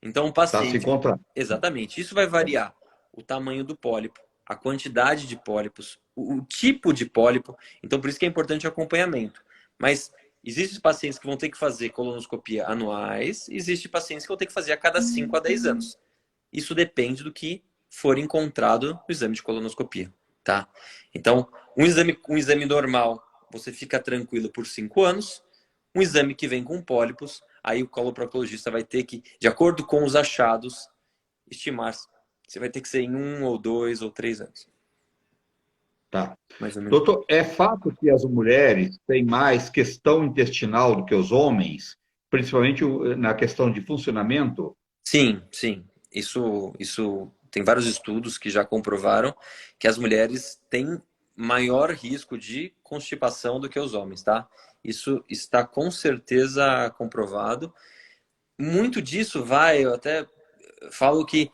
Então, o Tá se paciente. encontrando. Exatamente. Isso vai variar o tamanho do pólipo, a quantidade de pólipos, o tipo de pólipo. Então, por isso que é importante o acompanhamento. Mas existem pacientes que vão ter que fazer colonoscopia anuais, existem pacientes que vão ter que fazer a cada 5 a 10 anos. Isso depende do que for encontrado no exame de colonoscopia, tá? Então, um exame normal, você fica tranquilo por 5 anos. Um exame que vem com pólipos, aí o coloproctologista vai ter que, de acordo com os achados, estimar se vai ter que ser em 1 ou 2 ou 3 anos. Tá. Mais ou menos. Doutor, é fato que as mulheres têm mais questão intestinal do que os homens, principalmente na questão de funcionamento? Sim, sim. Isso tem vários estudos que já comprovaram que as mulheres têm maior risco de constipação do que os homens, tá? Isso está com certeza comprovado. Muito disso vai, eu até falo que,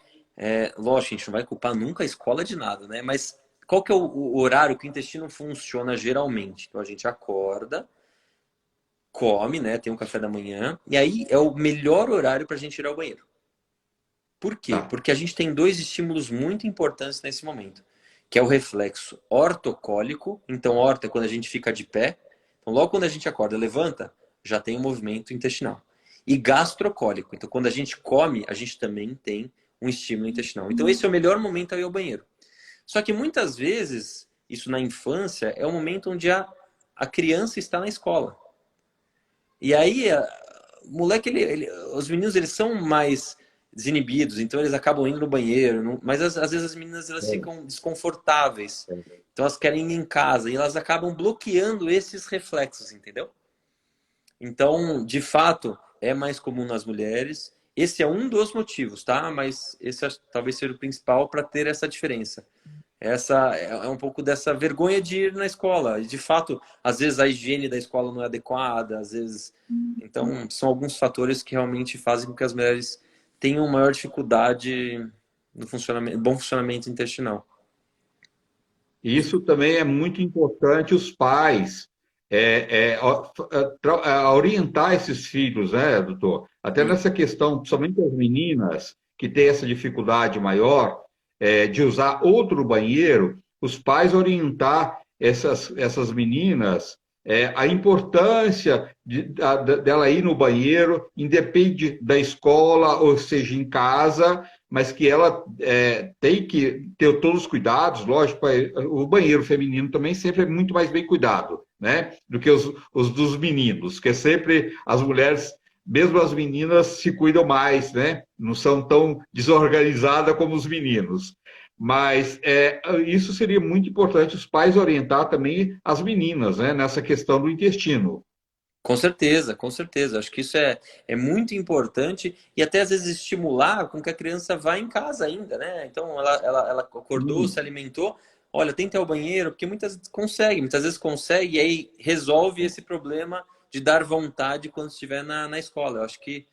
lógico, a gente não vai culpar nunca a escola de nada, né? Mas qual que é o horário que o intestino funciona geralmente? Então a gente acorda, come, né? Tem um café da manhã, e aí é o melhor horário para a gente ir ao banheiro. Por quê? Tá. Porque a gente tem dois estímulos muito importantes nesse momento, que é o reflexo ortocólico. Então, orto é quando a gente fica de pé. Então, logo quando a gente acorda, levanta, já tem um movimento intestinal. E gastrocólico. Então, quando a gente come, a gente também tem um estímulo intestinal. Então, esse é o melhor momento ao ir ao banheiro. Só que muitas vezes, isso na infância, é o momento onde a criança está na escola. E aí, o moleque, os meninos, eles são mais desinibidos, então eles acabam indo no banheiro, mas às vezes as meninas elas ficam desconfortáveis, então elas querem ir em casa e elas acabam bloqueando esses reflexos, entendeu? Então, de fato, é mais comum nas mulheres. Esse é um dos motivos, tá? Mas esse talvez seja o principal para ter essa diferença. Essa é um pouco dessa vergonha de ir na escola. E, de fato, às vezes a higiene da escola não é adequada, às vezes. Então, são alguns fatores que realmente fazem com que as mulheres tenham maior dificuldade no funcionamento, bom funcionamento intestinal. Isso também é muito importante os pais orientar esses filhos, né, doutor? Até Sim, nessa questão, principalmente as meninas que têm essa dificuldade maior de usar outro banheiro, os pais orientar essas meninas a importância dela ir no banheiro, independe da escola, ou seja, em casa, mas que ela tem que ter todos os cuidados, lógico, o banheiro feminino também sempre é muito mais bem cuidado, né, do que os dos meninos, que é sempre as mulheres, mesmo as meninas, se cuidam mais, né, não são tão desorganizadas como os meninos. Mas isso seria muito importante os pais orientar também as meninas, né, nessa questão do intestino. com certeza, com certeza. Acho que isso é muito importante e até às vezes estimular com que a criança vá em casa ainda, né? Então ela acordou, se Sim. alimentou, olha, tem que ir ao banheiro, porque muitas vezes consegue e aí resolve esse problema de dar vontade quando estiver na escola. Eu acho que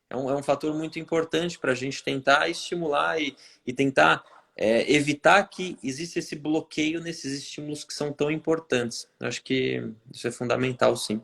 é um fator muito importante para a gente tentar estimular e tentar evitar que exista esse bloqueio nesses estímulos que são tão importantes. Eu acho que isso é fundamental, sim.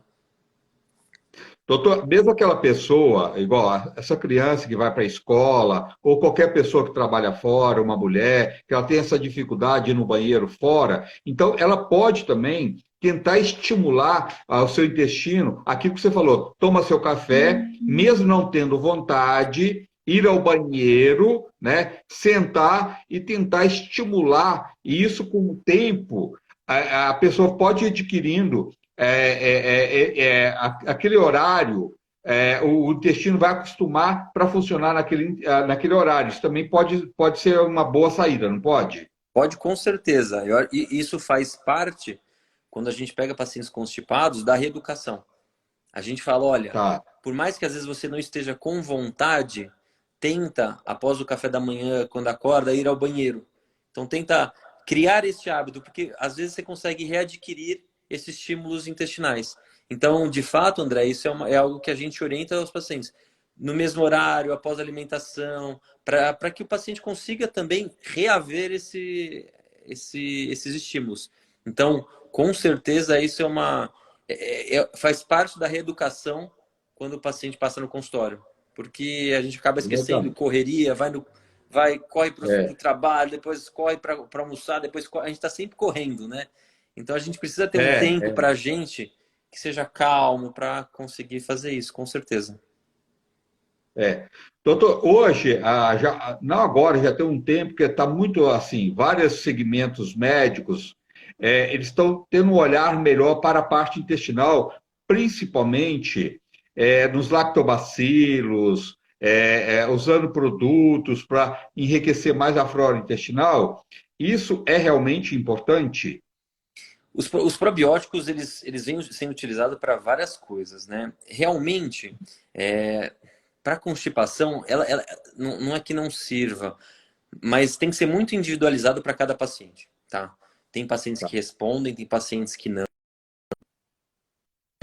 Doutor, mesmo aquela pessoa, igual essa criança que vai para a escola, ou qualquer pessoa que trabalha fora, uma mulher, que ela tem essa dificuldade de ir no banheiro fora, então ela pode também tentar estimular o seu intestino, aquilo que você falou, toma seu café, mesmo não tendo vontade, ir ao banheiro, né, sentar e tentar estimular, e isso com o tempo, a pessoa pode ir adquirindo aquele horário, o intestino vai acostumar para funcionar naquele horário. Isso também pode ser uma boa saída, não pode? Pode, com certeza. E isso faz parte, quando a gente pega pacientes constipados, da reeducação. A gente fala, olha, Tá. por mais que às vezes você não esteja com vontade, tenta, após o café da manhã, quando acorda, ir ao banheiro. Então tenta criar esse hábito, porque às vezes você consegue readquirir esses estímulos intestinais. Então, de fato, André, isso é algo que a gente orienta aos pacientes. No mesmo horário, após a alimentação, para que o paciente consiga também reaver esses estímulos. Então, com certeza, isso faz parte da reeducação quando o paciente passa no consultório. Porque a gente acaba esquecendo, Exatamente. correria, corre para o trabalho, depois corre para almoçar, a gente está sempre correndo, né? Então a gente precisa ter um É, tempo é, para a gente que seja calmo para conseguir fazer isso, com certeza. é. Doutor, hoje, não agora, já tem um tempo que está muito assim, vários segmentos médicos, eles estão tendo um olhar melhor para a parte intestinal, principalmente nos lactobacilos, usando produtos para enriquecer mais a flora intestinal. Isso é realmente importante? Os probióticos, eles vêm sendo utilizados para várias coisas, né? Realmente, para constipação, ela não é que não sirva, mas tem que ser muito individualizado para cada paciente, tá? Tem pacientes Tá. que respondem, tem pacientes que não.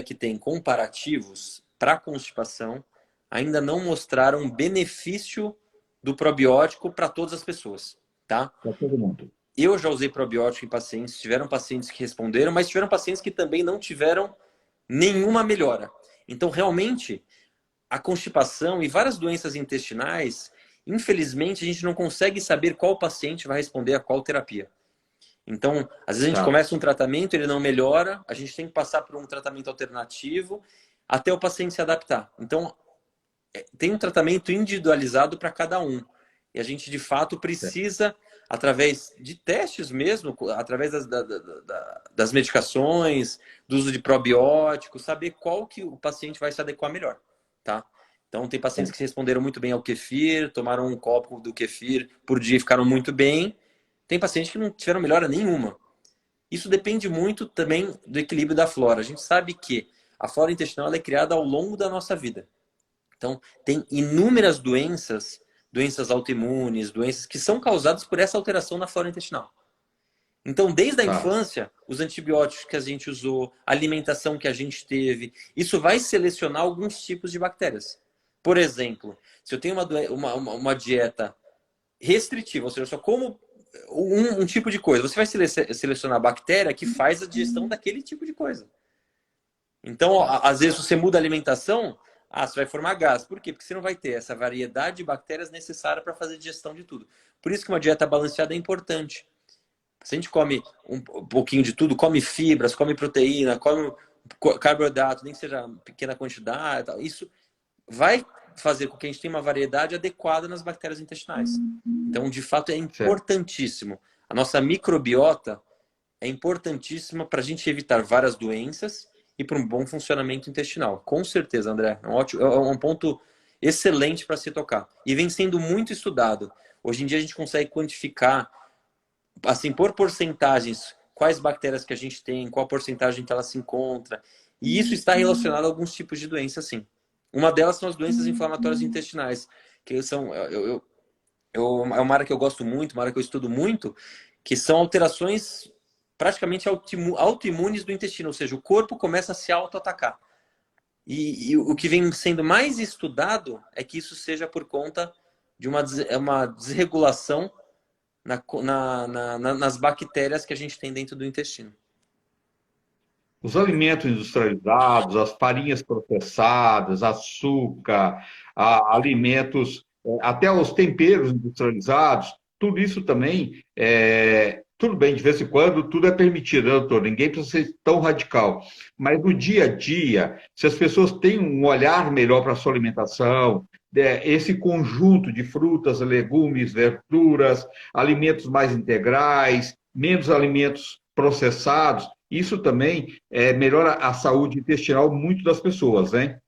Que tem comparativos para constipação ainda não mostraram benefício do probiótico para todas as pessoas, tá? Para todo mundo. Eu já usei probiótico em pacientes, tiveram pacientes que responderam, mas tiveram pacientes que também não tiveram nenhuma melhora. Então, realmente, a constipação e várias doenças intestinais, infelizmente, a gente não consegue saber qual paciente vai responder a qual terapia. Então, às vezes a gente Tá. começa um tratamento, ele não melhora, a gente tem que passar por um tratamento alternativo até o paciente se adaptar. Então, tem um tratamento individualizado para cada um. E a gente, de fato, Certo. precisa, através de testes mesmo, através das medicações, do uso de probióticos, saber qual que o paciente vai se adequar melhor, tá? Então, tem pacientes que responderam muito bem ao kefir, tomaram um copo do kefir por dia e ficaram muito bem. Tem pacientes que não tiveram melhora nenhuma. Isso depende muito também do equilíbrio da flora. A gente sabe que a flora intestinal é criada ao longo da nossa vida. Então, tem inúmeras doenças, doenças autoimunes, doenças que são causadas por essa alteração na flora intestinal. Então, desde a Tá. infância, os antibióticos que a gente usou, a alimentação que a gente teve, isso vai selecionar alguns tipos de bactérias. Por exemplo, se eu tenho uma dieta restritiva, ou seja, eu só como um tipo de coisa, você vai selecionar a bactéria que faz a digestão daquele tipo de coisa. Então, Tá. às vezes você muda a alimentação, você vai formar gás. Por quê? Porque você não vai ter essa variedade de bactérias necessária para fazer digestão de tudo. Por isso que uma dieta balanceada é importante. Se a gente come um pouquinho de tudo, come fibras, come proteína, come carboidrato, nem que seja pequena quantidade, isso vai fazer com que a gente tenha uma variedade adequada nas bactérias intestinais. Então, de fato, é Certo. importantíssimo. A nossa microbiota é importantíssima para a gente evitar várias doenças e para um bom funcionamento intestinal. Com certeza, André. É um ponto excelente para se tocar. E vem sendo muito estudado. Hoje em dia a gente consegue quantificar, assim, por porcentagens, quais bactérias que a gente tem, qual porcentagem que ela se encontra. E isso está relacionado a alguns tipos de doenças, sim. Uma delas são as doenças inflamatórias intestinais, que são, é uma área que eu gosto muito, uma área que eu estudo muito, que são alterações praticamente autoimunes do intestino, ou seja, o corpo começa a se auto-atacar. E o que vem sendo mais estudado é que isso seja por conta de uma desregulação nas bactérias que a gente tem dentro do intestino. Os alimentos industrializados, as farinhas processadas, açúcar, alimentos, até os temperos industrializados, tudo isso também, tudo bem, de vez em quando, tudo é permitido, né, doutor? Ninguém precisa ser tão radical. Mas no dia a dia, se as pessoas têm um olhar melhor para a sua alimentação, esse conjunto de frutas, legumes, verduras, alimentos mais integrais, menos alimentos processados, isso também melhora a saúde intestinal muito das pessoas, né?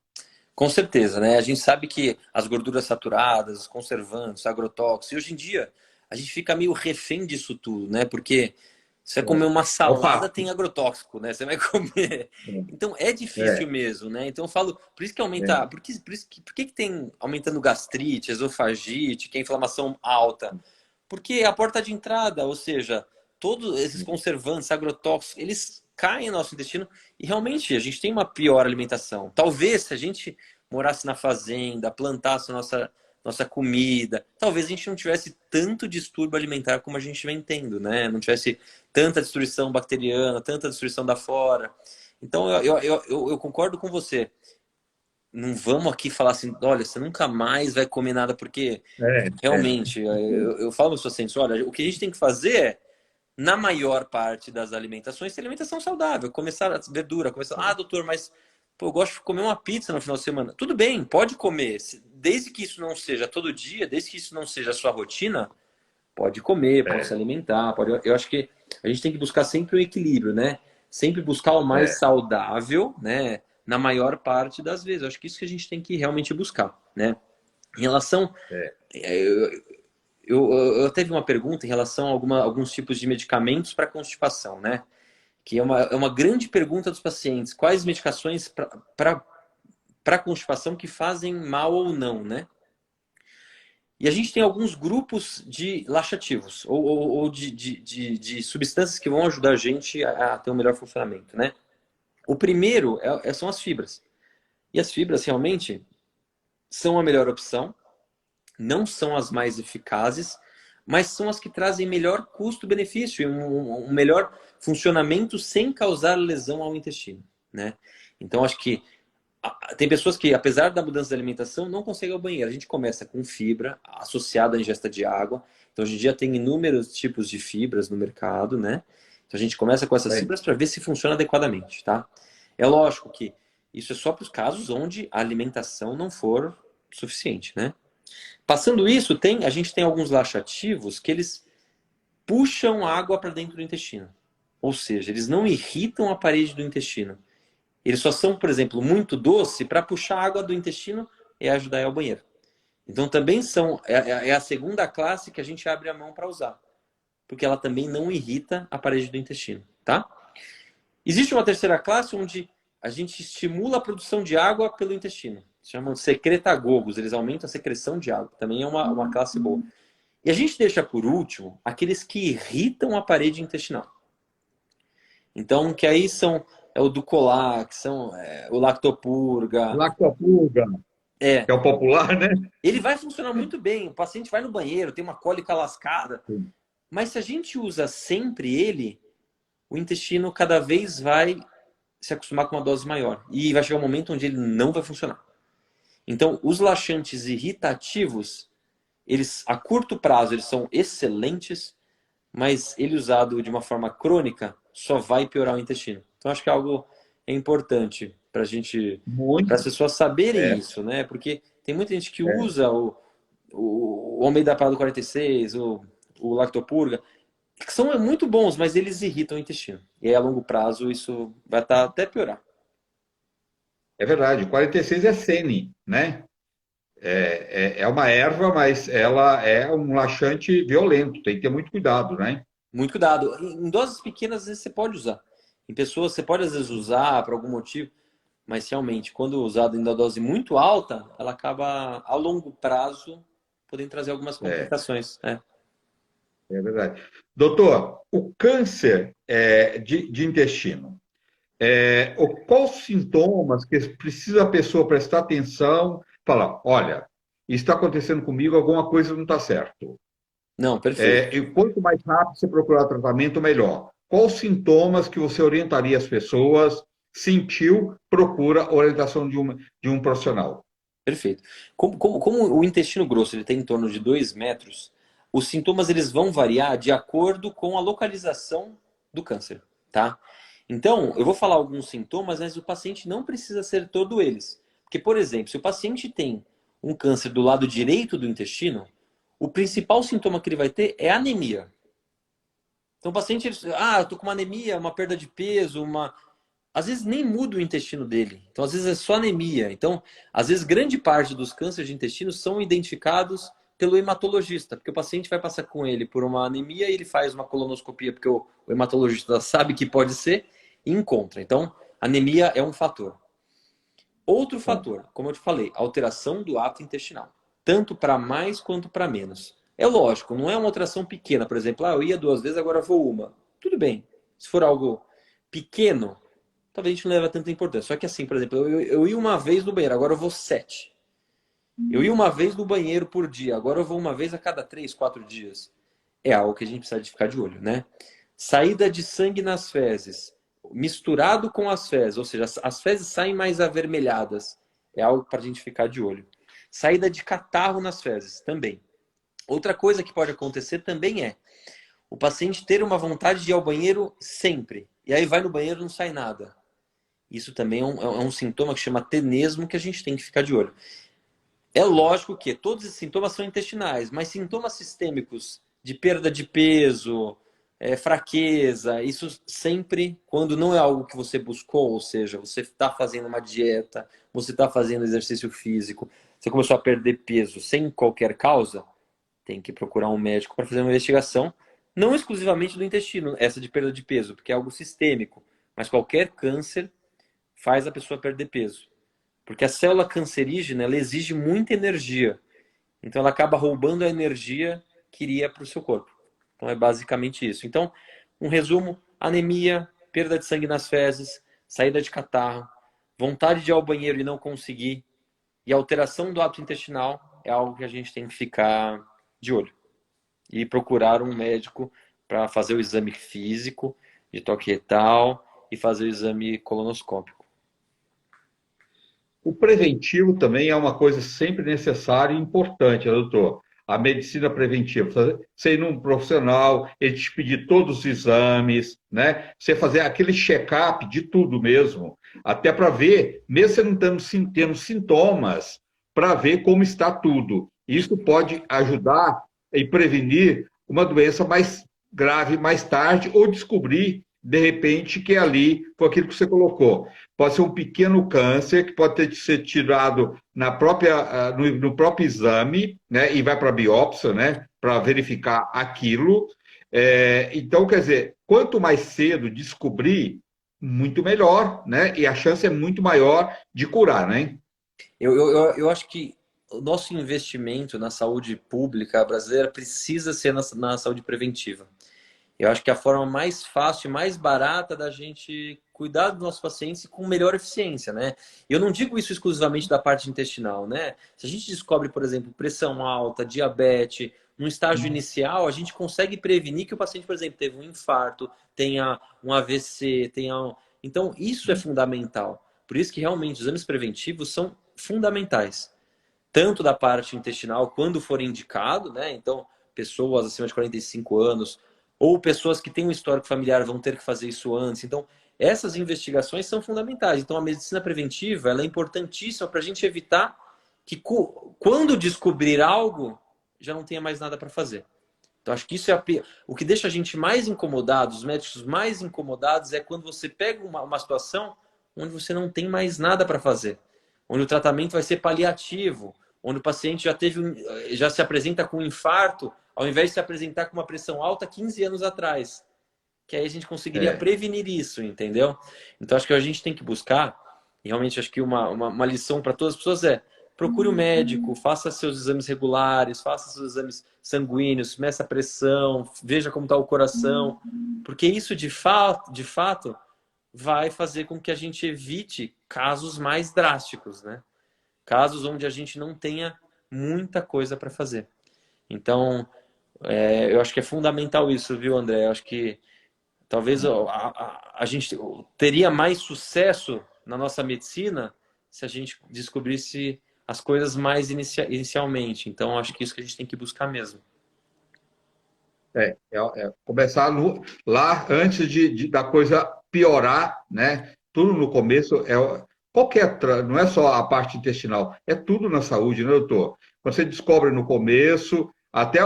Com certeza, né? A gente sabe que as gorduras saturadas, os conservantes, agrotóxicos, e hoje em dia a gente fica meio refém disso tudo, né? Porque você vai comer uma É o salada, fato. tem agrotóxico, né? Você vai comer. Então é difícil É, mesmo, né? Então eu falo, por isso que aumenta, é, por que tem aumentando gastrite, esofagite, que é inflamação alta? Porque a porta de entrada, ou seja, todos esses conservantes, agrotóxicos, eles caem no nosso intestino e realmente a gente tem uma pior alimentação. Talvez se a gente morasse na fazenda, plantasse nossa comida, talvez a gente não tivesse tanto distúrbio alimentar como a gente vem tendo, né? Não tivesse tanta destruição bacteriana, tanta destruição da flora. Então eu concordo com você. Não vamos aqui falar assim, olha, você nunca mais vai comer nada, porque é. realmente, eu falo para os pacientes, olha, o que a gente tem que fazer é, na maior parte das alimentações, ter alimentação saudável. Começar a verdura, começar, doutor, mas pô, eu gosto de comer uma pizza no final de semana. Tudo bem, pode comer. Desde que isso não seja todo dia, desde que isso não seja a sua rotina, pode comer, pode se É, alimentar. Eu acho que a gente tem que buscar sempre o equilíbrio, né? Sempre buscar o mais é, saudável, né? Na maior parte das vezes. Eu acho que isso que a gente tem que realmente buscar, né? Em relação. é. Eu, eu até vi uma pergunta em relação a alguns tipos de medicamentos para constipação, né? Que é uma grande pergunta dos pacientes. Quais medicações para constipação que fazem mal ou não, né? E a gente tem alguns grupos de laxativos, ou de substâncias que vão ajudar a gente a ter um melhor funcionamento, né? O primeiro são as fibras. E as fibras realmente são a melhor opção, não são as mais eficazes, mas são as que trazem melhor custo-benefício, um melhor funcionamento sem causar lesão ao intestino, né? Então, acho que tem pessoas que, apesar da mudança da alimentação, não conseguem ir ao banheiro. A gente começa com fibra associada à ingesta de água. Então, hoje em dia tem inúmeros tipos de fibras no mercado, né? Então, a gente começa com essas fibras para ver se funciona adequadamente, tá? É lógico que isso é só para os casos onde a alimentação não for suficiente, né? Passando isso, a gente tem alguns laxativos que eles puxam água para dentro do intestino. Ou seja, eles não irritam a parede do intestino. Eles só são, por exemplo, muito doce para puxar água do intestino e ajudar a ir ao banheiro. Então também é a segunda classe que a gente abre a mão para usar. Porque ela também não irrita a parede do intestino, tá? Existe uma terceira classe onde a gente estimula a produção de água pelo intestino. Se chamam secretagogos, eles aumentam a secreção de água. Também é uma classe boa. E a gente deixa por último aqueles que irritam a parede intestinal. Então, que aí é o Dulcolax, o Lactopurga. Lactopurga, É, que é o popular, né? ele vai funcionar muito bem. O paciente vai no banheiro, tem uma cólica lascada. Sim. Mas se a gente usa sempre ele, o intestino cada vez vai se acostumar com uma dose maior. E vai chegar um momento onde ele não vai funcionar. Então, os laxantes irritativos, eles a curto prazo eles são excelentes, mas ele usado de uma forma crônica só vai piorar o intestino. Então, acho que é algo importante para as Muito. pessoas saberem É, isso, né? Porque tem muita gente que é. usa o Omega Prado 46, o Lactopurga, que são muito bons, mas eles irritam o intestino. E aí, a longo prazo, isso vai estar até piorar. É verdade. 46 é sene, né? É uma erva, mas ela é um laxante violento. Tem que ter muito cuidado, né? Muito cuidado. Em doses pequenas, às vezes você pode usar. Em pessoas, você pode às vezes usar por algum motivo, mas realmente, quando usado em uma dose muito alta, ela acaba, a longo prazo, podendo trazer algumas É, complicações. É. é verdade. Doutor, o câncer de intestino, quais sintomas que precisa a pessoa prestar atenção, falar, olha, está acontecendo comigo, alguma coisa não está certo. Não, perfeito. E quanto mais rápido você procurar tratamento, melhor. Quais sintomas que você orientaria as pessoas? Sentiu, procura orientação de um profissional. Perfeito. Como o intestino grosso ele tem em torno de 2 metros, os sintomas eles vão variar de acordo com a localização do câncer, tá? Então, eu vou falar alguns sintomas, mas o paciente não precisa ser todo eles. Porque, por exemplo, se o paciente tem um câncer do lado direito do intestino, o principal sintoma que ele vai ter é anemia. Então, o paciente, eu tô com uma anemia, uma perda de peso, às vezes nem muda o intestino dele. Então, às vezes é só anemia. Então, às vezes grande parte dos cânceres de intestino são identificados pelo hematologista, porque o paciente vai passar com ele por uma anemia e ele faz uma colonoscopia, porque o hematologista sabe que pode ser e encontra. Então, anemia é um fator. Outro fator, como eu te falei, alteração do ato intestinal, tanto para mais quanto para menos. É lógico, não é uma alteração pequena, por exemplo, eu ia 2 vezes, agora vou uma. Tudo bem. Se for algo pequeno, talvez a gente não leve tanta importância. Só que assim, por exemplo, eu ia uma vez no banheiro, agora eu vou 7. Eu ia uma vez no banheiro por dia, agora eu vou uma vez a cada 3, 4 dias. É algo que a gente precisa de ficar de olho, né? Saída de sangue nas fezes, misturado com as fezes, ou seja, as fezes saem mais avermelhadas. É algo para a gente ficar de olho. Saída de catarro nas fezes, também. Outra coisa que pode acontecer também é o paciente ter uma vontade de ir ao banheiro sempre. E aí vai no banheiro e não sai nada. Isso também é um sintoma que chama tenesmo que a gente tem que ficar de olho. É lógico que todos esses sintomas são intestinais, mas sintomas sistêmicos de perda de peso, fraqueza, isso sempre quando não é algo que você buscou, ou seja, você está fazendo uma dieta, você está fazendo exercício físico, você começou a perder peso sem qualquer causa, tem que procurar um médico para fazer uma investigação, não exclusivamente do intestino, essa de perda de peso, porque é algo sistêmico, mas qualquer câncer faz a pessoa perder peso. Porque a célula cancerígena ela exige muita energia. Então ela acaba roubando a energia que iria para o seu corpo. Então é basicamente isso. Então, um resumo: anemia, perda de sangue nas fezes, saída de catarro, vontade de ir ao banheiro e não conseguir, e alteração do hábito intestinal é algo que a gente tem que ficar de olho e procurar um médico para fazer o exame físico de toque retal e fazer o exame colonoscópico. O preventivo também é uma coisa sempre necessária e importante, né, doutor? A medicina preventiva, você ir num profissional, ele te pedir todos os exames, né? Você fazer aquele check-up de tudo mesmo, até para ver, mesmo você não tendo sintomas, para ver como está tudo. Isso pode ajudar e prevenir uma doença mais grave mais tarde ou descobrir, de repente, que ali foi aquilo que você colocou. Pode ser um pequeno câncer que pode ter ser tirado no próprio exame, né, e vai para a biópsia, né, para verificar aquilo. Então, quer dizer, quanto mais cedo descobrir, muito melhor, né, e a chance é muito maior de curar, né? Eu acho que o nosso investimento na saúde pública brasileira precisa ser na saúde preventiva. Eu acho que é a forma mais fácil e mais barata da gente cuidar dos nossos pacientes com melhor eficiência, né? Eu não digo isso exclusivamente da parte intestinal, né? Se a gente descobre, por exemplo, pressão alta, diabetes, no estágio inicial, a gente consegue prevenir que o paciente, por exemplo, teve um infarto, tenha um AVC, Então, isso é fundamental. Por isso que realmente os exames preventivos são fundamentais. Tanto da parte intestinal, quando for indicado, né? Então, pessoas acima de 45 anos, ou pessoas que têm um histórico familiar vão ter que fazer isso antes. Então, essas investigações são fundamentais. Então, a medicina preventiva ela é importantíssima para a gente evitar que, quando descobrir algo, já não tenha mais nada para fazer. Então, acho que isso é o que deixa a gente mais incomodado, os médicos mais incomodados, é quando você pega uma situação onde você não tem mais nada para fazer, onde o tratamento vai ser paliativo, onde o paciente já se apresenta com um infarto, ao invés de se apresentar com uma pressão alta 15 anos atrás, que aí a gente conseguiria É, prevenir isso, entendeu? Então acho que a gente tem que buscar, e realmente acho que uma lição para todas as pessoas é: procure um médico, faça seus exames regulares, faça seus exames sanguíneos, meça a pressão, veja como está o coração, porque isso de fato vai fazer com que a gente evite casos mais drásticos, né? Casos onde a gente não tenha muita coisa para fazer. Então, eu acho que é fundamental isso, viu, André? Eu acho que talvez a gente teria mais sucesso na nossa medicina se a gente descobrisse as coisas mais inicialmente. Então, acho que isso que a gente tem que buscar mesmo. começar lá antes da coisa piorar, né? Tudo no começo não é só a parte intestinal, é tudo na saúde, né, doutor? Quando você descobre no começo, até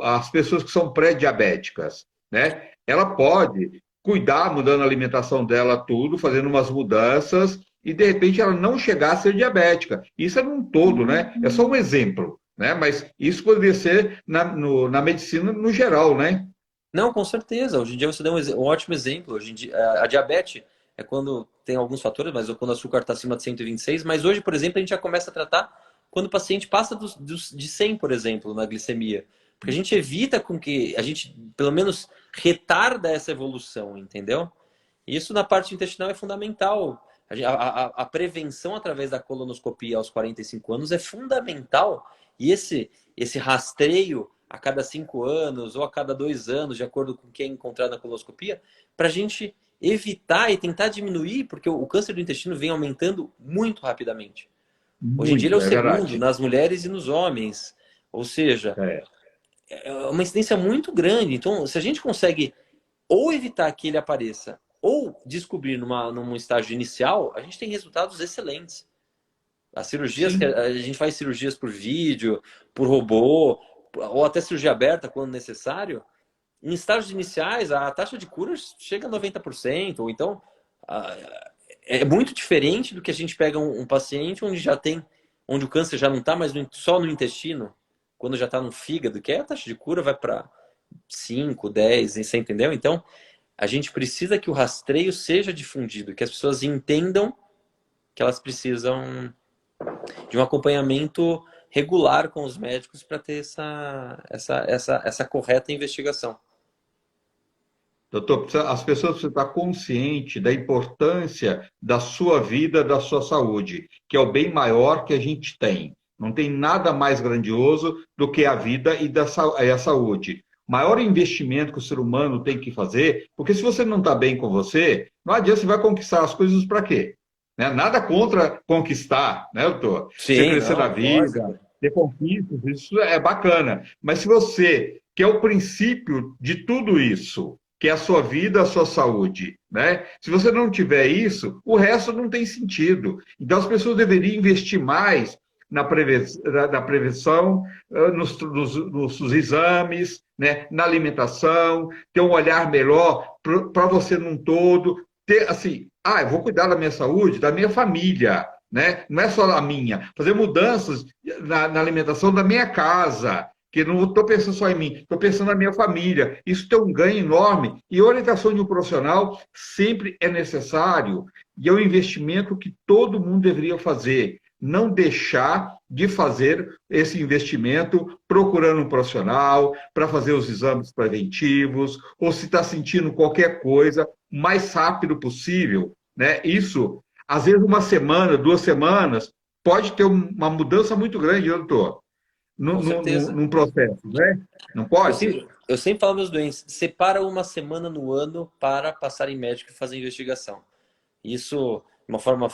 as pessoas que são pré-diabéticas, né? Ela pode cuidar, mudando a alimentação dela, tudo, fazendo umas mudanças, e de repente ela não chegar a ser diabética. Isso é num todo, né? É só um exemplo, né? Mas isso poderia ser na medicina no geral, né? Não, com certeza. Hoje em dia você deu um ótimo exemplo. Hoje em dia, a diabetes é quando tem alguns fatores, mas quando o açúcar está acima de 126. Mas hoje, por exemplo, a gente já começa a tratar quando o paciente passa de 100, por exemplo, na glicemia. Porque a gente evita com que a gente, pelo menos, retarda essa evolução, entendeu? Isso na parte intestinal é fundamental. A prevenção através da colonoscopia aos 45 anos é fundamental. E esse rastreio a cada 5 anos ou a cada 2 anos, de acordo com quem é encontrado na colonoscopia, para a gente evitar e tentar diminuir, porque o câncer do intestino vem aumentando muito rapidamente. Hoje em dia ele é o Muito, é segundo verdade. nas mulheres e nos homens. Ou seja, É, é uma incidência muito grande. Então, se a gente consegue ou evitar que ele apareça ou descobrir num estágio inicial, a gente tem resultados excelentes. As cirurgias, que sim. a gente faz cirurgias por vídeo, por robô, ou até cirurgia aberta quando necessário. Em estágios iniciais, a taxa de cura chega a 90%, ou então é muito diferente do que a gente pega um paciente onde o câncer já não está mais só no intestino, quando já está no fígado, que aí a taxa de cura vai para 5, 10, você entendeu? Então, a gente precisa que o rastreio seja difundido, que as pessoas entendam que elas precisam de um acompanhamento regular com os médicos para ter essa correta investigação. Doutor, as pessoas precisam estar conscientes da importância da sua vida, da sua saúde, que é o bem maior que a gente tem. Não tem nada mais grandioso do que a vida e a saúde. O maior investimento que o ser humano tem que fazer, porque se você não está bem com você, não adianta, você vai conquistar as coisas para quê? Né? Nada contra conquistar, né, doutor? Você Sim, crescer na não, vida, lógico. ter conquistas, isso é bacana. Mas se você quer o princípio de tudo isso, que é a sua vida, a sua saúde, né? Se você não tiver isso, o resto não tem sentido. Então as pessoas deveriam investir mais na prevenção, nos exames, né? Na alimentação, ter um olhar melhor para você num todo, ter assim, eu vou cuidar da minha saúde, da minha família, né? Não é só a minha, fazer mudanças na alimentação da minha casa, que não estou pensando só em mim, estou pensando na minha família. Isso tem um ganho enorme. E a orientação de um profissional sempre é necessário e é um investimento que todo mundo deveria fazer. Não deixar de fazer esse investimento procurando um profissional para fazer os exames preventivos, ou se está sentindo qualquer coisa, o mais rápido possível. Né? Isso, às vezes, uma semana, 2 semanas, pode ter uma mudança muito grande, doutor, Com certeza. num processo, né? Não Eu pode? sempre, eu sempre falo meus doentes, separa uma semana no ano para passar em médico e fazer investigação. Isso, uma forma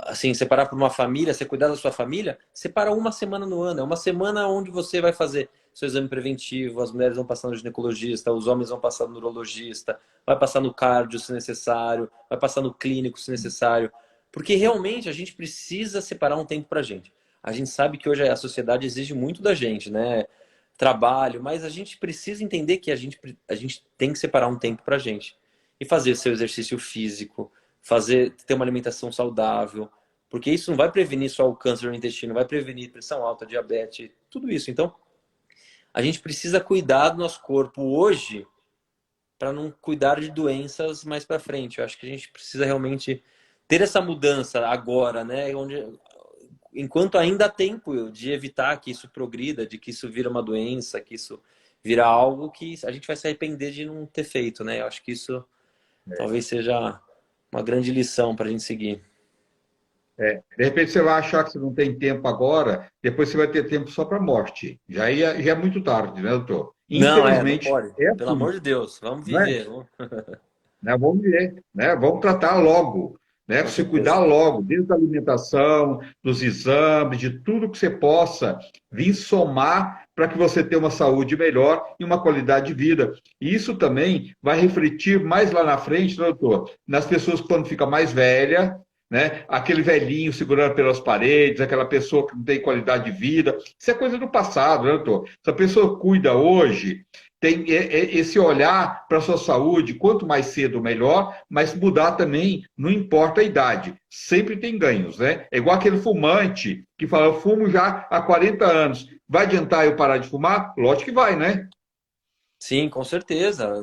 assim, separar para uma família, você cuidar da sua família, separa uma semana no ano. É uma semana onde você vai fazer seu exame preventivo, as mulheres vão passar no ginecologista, os homens vão passar no neurologista, vai passar no cardio se necessário, vai passar no clínico se necessário. Porque realmente a gente precisa separar um tempo para a gente. A gente sabe que hoje a sociedade exige muito da gente, né? Trabalho, mas a gente precisa entender que a gente tem que separar um tempo para a gente e fazer seu exercício físico, ter uma alimentação saudável, porque isso não vai prevenir só o câncer no intestino, vai prevenir pressão alta, diabetes, tudo isso. Então, a gente precisa cuidar do nosso corpo hoje para não cuidar de doenças mais para frente. Eu acho que a gente precisa realmente ter essa mudança agora, né? Enquanto ainda há tempo de evitar que isso progrida, de que isso vira uma doença, que isso vira algo que a gente vai se arrepender de não ter feito, né? Eu acho que isso talvez seja uma grande lição para a gente seguir. De repente você vai achar que você não tem tempo agora, depois você vai ter tempo só para a morte. Já é muito tarde, né, doutor? Não, não Infelizmente, pode. é Pelo assim, amor de Deus, vamos não é? viver. Né? Vamos ver, né? Vamos tratar logo, né? Com Se cuidar certeza. logo, desde a alimentação, dos exames, de tudo que você possa vir somar para que você tenha uma saúde melhor e uma qualidade de vida. E isso também vai refletir mais lá na frente, né, doutor, nas pessoas quando fica mais velha, né? Aquele velhinho segurando pelas paredes, aquela pessoa que não tem qualidade de vida. Isso é coisa do passado, né, doutor? Se a pessoa cuida hoje, tem esse olhar para a sua saúde, quanto mais cedo, melhor, mas mudar também, não importa a idade, sempre tem ganhos, né? É igual aquele fumante que fala, eu fumo já há 40 anos, vai adiantar eu parar de fumar? Lógico que vai, né? Sim, com certeza.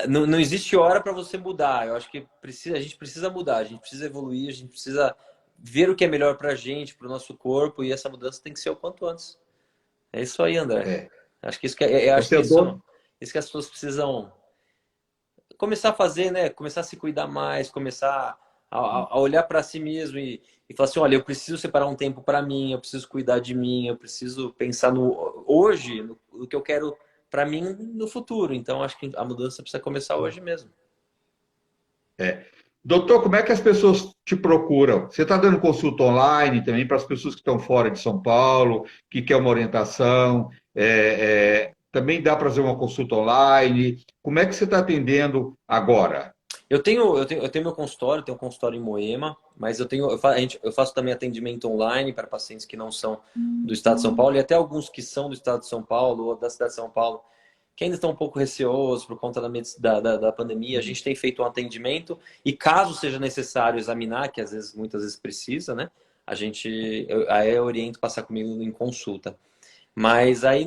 Não existe hora para você mudar. Eu acho que a gente precisa mudar, a gente precisa evoluir, a gente precisa ver o que é melhor para a gente, para o nosso corpo, e essa mudança tem que ser o quanto antes. É isso aí, André. É. Acho que eu acho Você que é dono? isso que as pessoas precisam começar a fazer, né? Começar a se cuidar mais, começar a olhar para si mesmo e falar assim, olha, eu preciso separar um tempo para mim, eu preciso cuidar de mim, eu preciso pensar no hoje, no que eu quero para mim no futuro. Então, acho que a mudança precisa começar hoje mesmo. Doutor, como é que as pessoas te procuram? Você está dando consulta online também para as pessoas que estão fora de São Paulo, que quer uma orientação? Também dá para fazer uma consulta online? Como é que você está atendendo agora? Eu tenho meu consultório, tenho um consultório em Moema, mas eu faço também atendimento online para pacientes que não são do estado de São Paulo e até alguns que são do estado de São Paulo ou da cidade de São Paulo, que ainda estão um pouco receosos por conta da pandemia. A gente tem feito um atendimento e caso seja necessário examinar, que muitas vezes precisa, né? Aí eu oriento passar comigo em consulta. Mas aí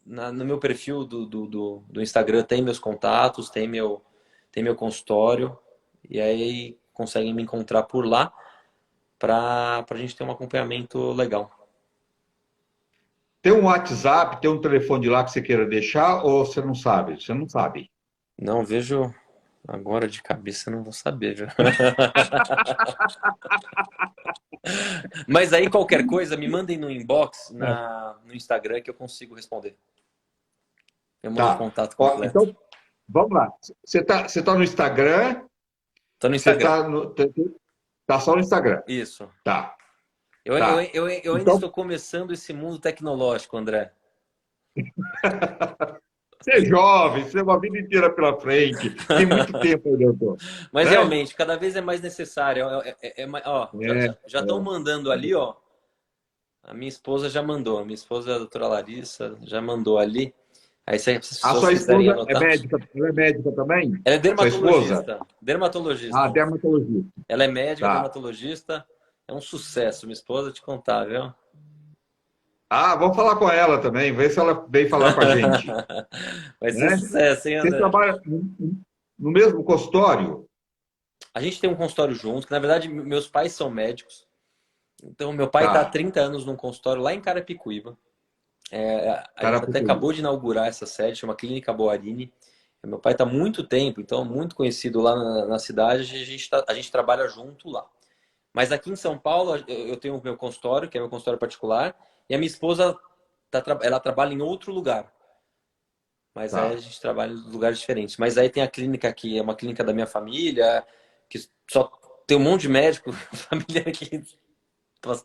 no meu perfil do Instagram tem meus contatos, tem meu consultório, e aí conseguem me encontrar por lá. para a gente ter um acompanhamento legal. Tem um WhatsApp, tem um telefone de lá que você queira deixar ou você não sabe? Você não sabe. Não vejo agora de cabeça, não vou saber, viu? Mas aí qualquer coisa, me mandem no inbox no Instagram que eu consigo responder. Eu mando o Tá. contato Ó, completo. então, vamos lá. Você tá no Instagram? Tô no Você Instagram. tá só no Instagram? Isso. Tá, Eu, tá. eu ainda Então, estou começando esse mundo tecnológico, André. você é jovem, você tem uma vida inteira pela frente. Tem muito tempo aí, doutor. Mas Né? realmente, cada vez é mais necessário. Ó, já estão mandando ali, ó. A minha esposa já mandou. A minha esposa, a doutora Larissa, já mandou ali. Aí, se as A pessoas sua quiserem esposa é anotar. médica, ela é médica também? Ela é Sua esposa? dermatologista. Ah, Dermatologista. dermatologista. Ela é médica, Tá. dermatologista. É um sucesso, minha esposa, te contar, viu? Ah, vamos falar com ela também, ver se ela vem falar com a gente. Vai ser Né? sucesso, hein, Você André? trabalha no mesmo consultório? A gente tem um consultório junto, que na verdade meus pais são médicos. Então, meu pai está há Tá. 30 anos num consultório lá em Carapicuíba. A gente até Carapicuí. acabou de inaugurar essa sede, chama Clínica Boarini. Meu pai está há muito tempo, então muito conhecido lá na cidade, a gente trabalha junto lá. Mas aqui em São Paulo, eu tenho o meu consultório, que é meu consultório particular, e a minha esposa, ela trabalha em outro lugar. Mas aí a Tá. gente trabalha em lugares diferentes. Mas aí tem a clínica aqui, é uma clínica da minha família, que só tem um monte de médico, família aqui. Nossa,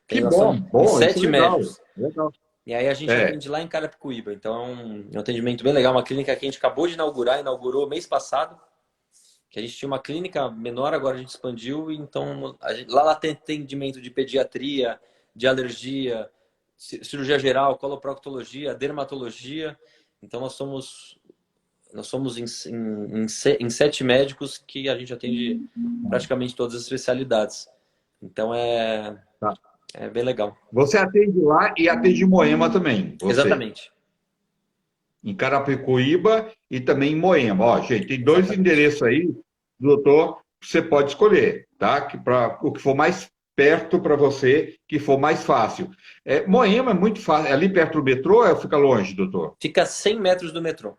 Que nós bom, somos em bom, isso é 7 legal. médicos. Legal. E aí a gente É. atende lá em Carapicuíba. Então é um atendimento bem legal, uma clínica que a gente acabou de inaugurar, inaugurou mês passado, que a gente tinha uma clínica menor, agora a gente expandiu, então lá tem atendimento de pediatria, de alergia, cirurgia geral, coloproctologia, dermatologia. Então nós somos em 7 médicos que a gente atende praticamente todas as especialidades. Então Tá. é bem legal. Você atende lá e atende em Moema também, você. Exatamente. Em Carapicuíba e também em Moema. Ó, gente, tem dois Exatamente. endereços aí, doutor, que você pode escolher, tá? Que para o que for mais perto para você, que for mais fácil. Moema é muito fácil. É ali perto do metrô ou fica longe, doutor? Fica a 100 metros do metrô.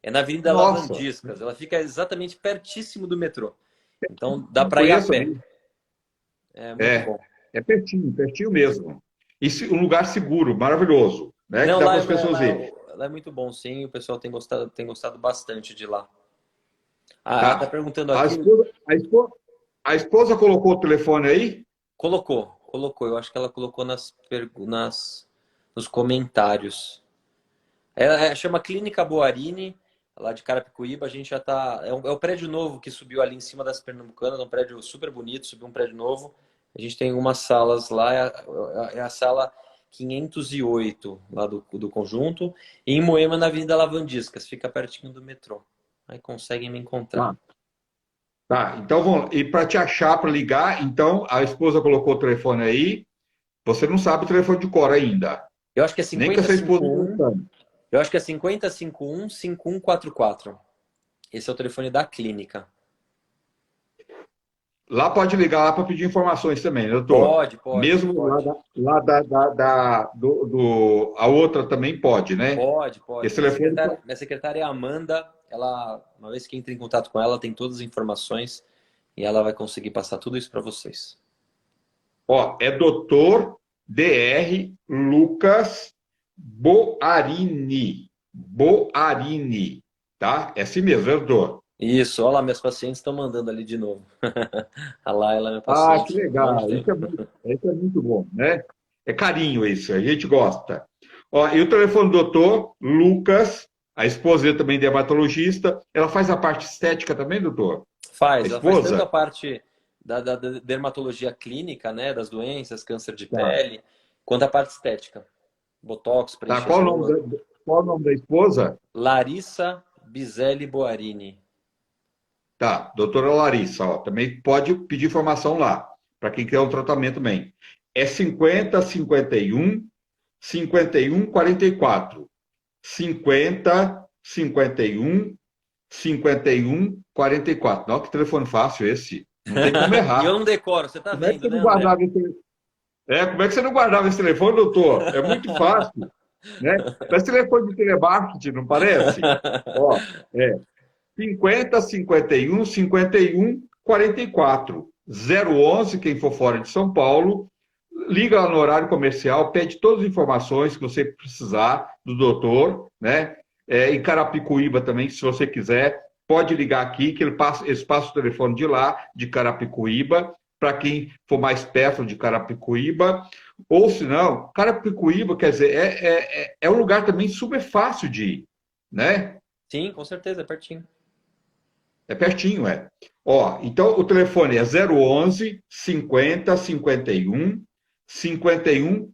É na Avenida Nossa, Lavandiscas. Ela fica exatamente pertíssimo do metrô. Então dá não para ir a conheço pé. ali. É muito É, bom. é pertinho, pertinho mesmo. E um lugar seguro, maravilhoso, né? Que Não, dá para as pessoas verem. lá é muito bom, sim. O pessoal tem gostado bastante de lá. Tá Tá. perguntando A aqui. esposa, a esposa, a esposa colocou o telefone aí? Colocou. Eu acho que ela colocou nos comentários. Chama Clínica Boarini, lá de Carapicuíba. A gente já tá. É o prédio novo que subiu ali em cima das Pernambucanas, um prédio super bonito, subiu um prédio novo. A gente tem algumas salas lá, é a sala 508 lá do conjunto. E em Moema, na Avenida Lavandiscas, fica pertinho do metrô. Aí conseguem me encontrar. Tá. Tá, então e para te achar, para ligar, então a esposa colocou o telefone aí. Você não sabe o telefone de cor ainda. Eu acho que é Nem que a sua esposa está 5051. usando. Eu acho que é 5051-5144. Esse é o telefone da clínica. Lá pode ligar lá para pedir informações também, né, doutor? Pode, pode, Mesmo lá, pode. a outra também pode, né? Pode, pode. Esse Minha telefone, secretária, minha secretária é a Amanda. Ela, uma vez que entra em contato com ela, tem todas as informações e ela vai conseguir passar tudo isso para vocês. ó, é doutor DR Lucas Boarini. Boarini, tá? É assim mesmo, né, doutor? Isso, olha lá, minhas pacientes estão mandando ali de novo. A lá, ela é minha Ah, que paciente. Um monte de legal. tempo. Isso é muito bom, né? É carinho isso, a gente gosta. Ó, e o telefone do doutor Lucas, a esposa dele também é dermatologista, ela faz a parte estética também, doutor? A Ela faz tanto a esposa? parte da dermatologia clínica, né, das doenças, câncer de Tá. pele, quanto a parte estética. Botox, Tá. Qual o nome da esposa? Larissa Biselli Boarini. Tá, doutora Larissa, ó, também pode pedir informação lá, para quem quer um tratamento também. É 50 51 44. 50 51 51 44. Não, que telefone fácil esse. Não tem como E eu errar. não decoro, você tá Como é que vendo, você né, não André? guardava esse, como é que você não guardava esse telefone, doutor? É muito fácil, né? Parece telefone de telemarketing, não parece? Ó, é 50 51 44 011, quem for fora de São Paulo, liga lá no horário comercial, pede todas as informações que você precisar do doutor, né? Em Carapicuíba também, se você quiser, pode ligar aqui, que eles passam o telefone de lá, de Carapicuíba, para quem for mais perto de Carapicuíba. Ou se não, Carapicuíba, quer dizer, é um lugar também super fácil de ir, né? Sim, com certeza, é pertinho. É pertinho, é. Ó, então o telefone é 011 50 51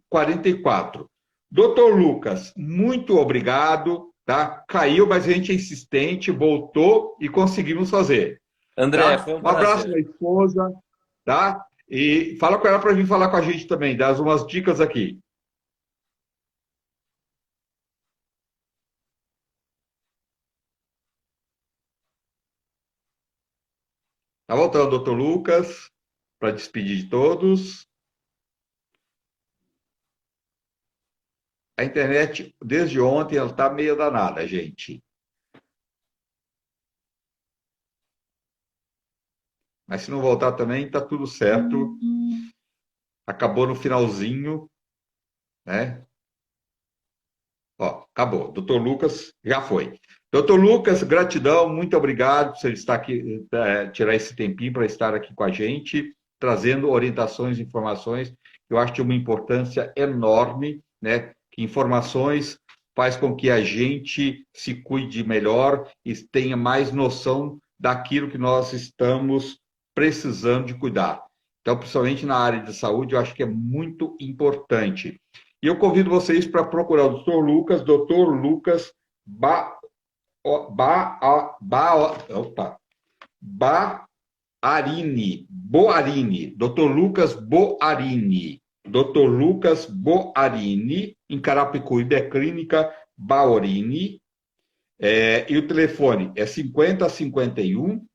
44. Doutor Lucas, muito obrigado, tá? Caiu, mas a gente é insistente, voltou e conseguimos fazer, André, foi tá? um Um abraço prazer. da esposa, tá? E fala com ela para vir falar com a gente também, dar umas dicas aqui. Tá voltando, doutor Lucas, para despedir de todos. A internet, desde ontem, ela está meio danada, gente. Mas se não voltar também, tá tudo certo. Acabou no finalzinho, né? Ó, acabou. Doutor Lucas já foi. Doutor Lucas, gratidão, muito obrigado por você estar aqui, tirar esse tempinho para estar aqui com a gente, trazendo orientações e informações. Eu acho de uma importância enorme, né? Que informações faz com que a gente se cuide melhor e tenha mais noção daquilo que nós estamos precisando de cuidar. Então, principalmente na área de saúde, eu acho que é muito importante. E eu convido vocês para procurar o Dr. Lucas Ba, ba, ba, opa, Boarini, Dr. Lucas Boarini, Dr. Lucas Boarini, em Carapicuíba, é Clínica Baorini, e o telefone é 50 51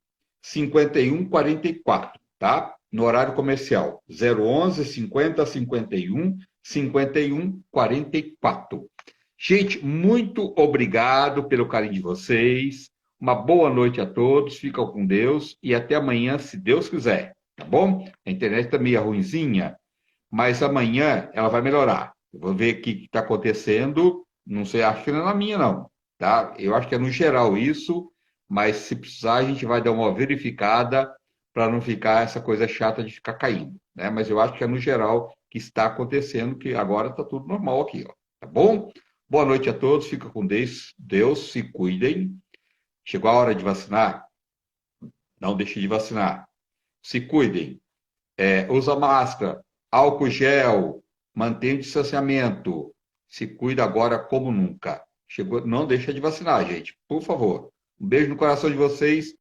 44, tá? No horário comercial, 011 50 51 44. Gente, muito obrigado pelo carinho de vocês. Uma boa noite a todos. Ficam com Deus e até amanhã, se Deus quiser. Tá bom? A internet está meio ruinzinha, mas amanhã ela vai melhorar. Eu vou ver o que está acontecendo. Não sei, acho que não é na minha, não. Tá? Eu acho que é no geral isso, mas se precisar, a gente vai dar uma verificada para não ficar essa coisa chata de ficar caindo. Né? Mas eu acho que é no geral que está acontecendo, que agora está tudo normal aqui. Ó. Tá bom? Boa noite a todos. Fica com Deus. Deus, se cuidem. Chegou a hora de vacinar? Não deixe de vacinar. Se cuidem. Usa máscara, álcool gel, mantenha o distanciamento. Se cuida agora como nunca. Chegou, não deixa de vacinar, gente, por favor. Um beijo no coração de vocês.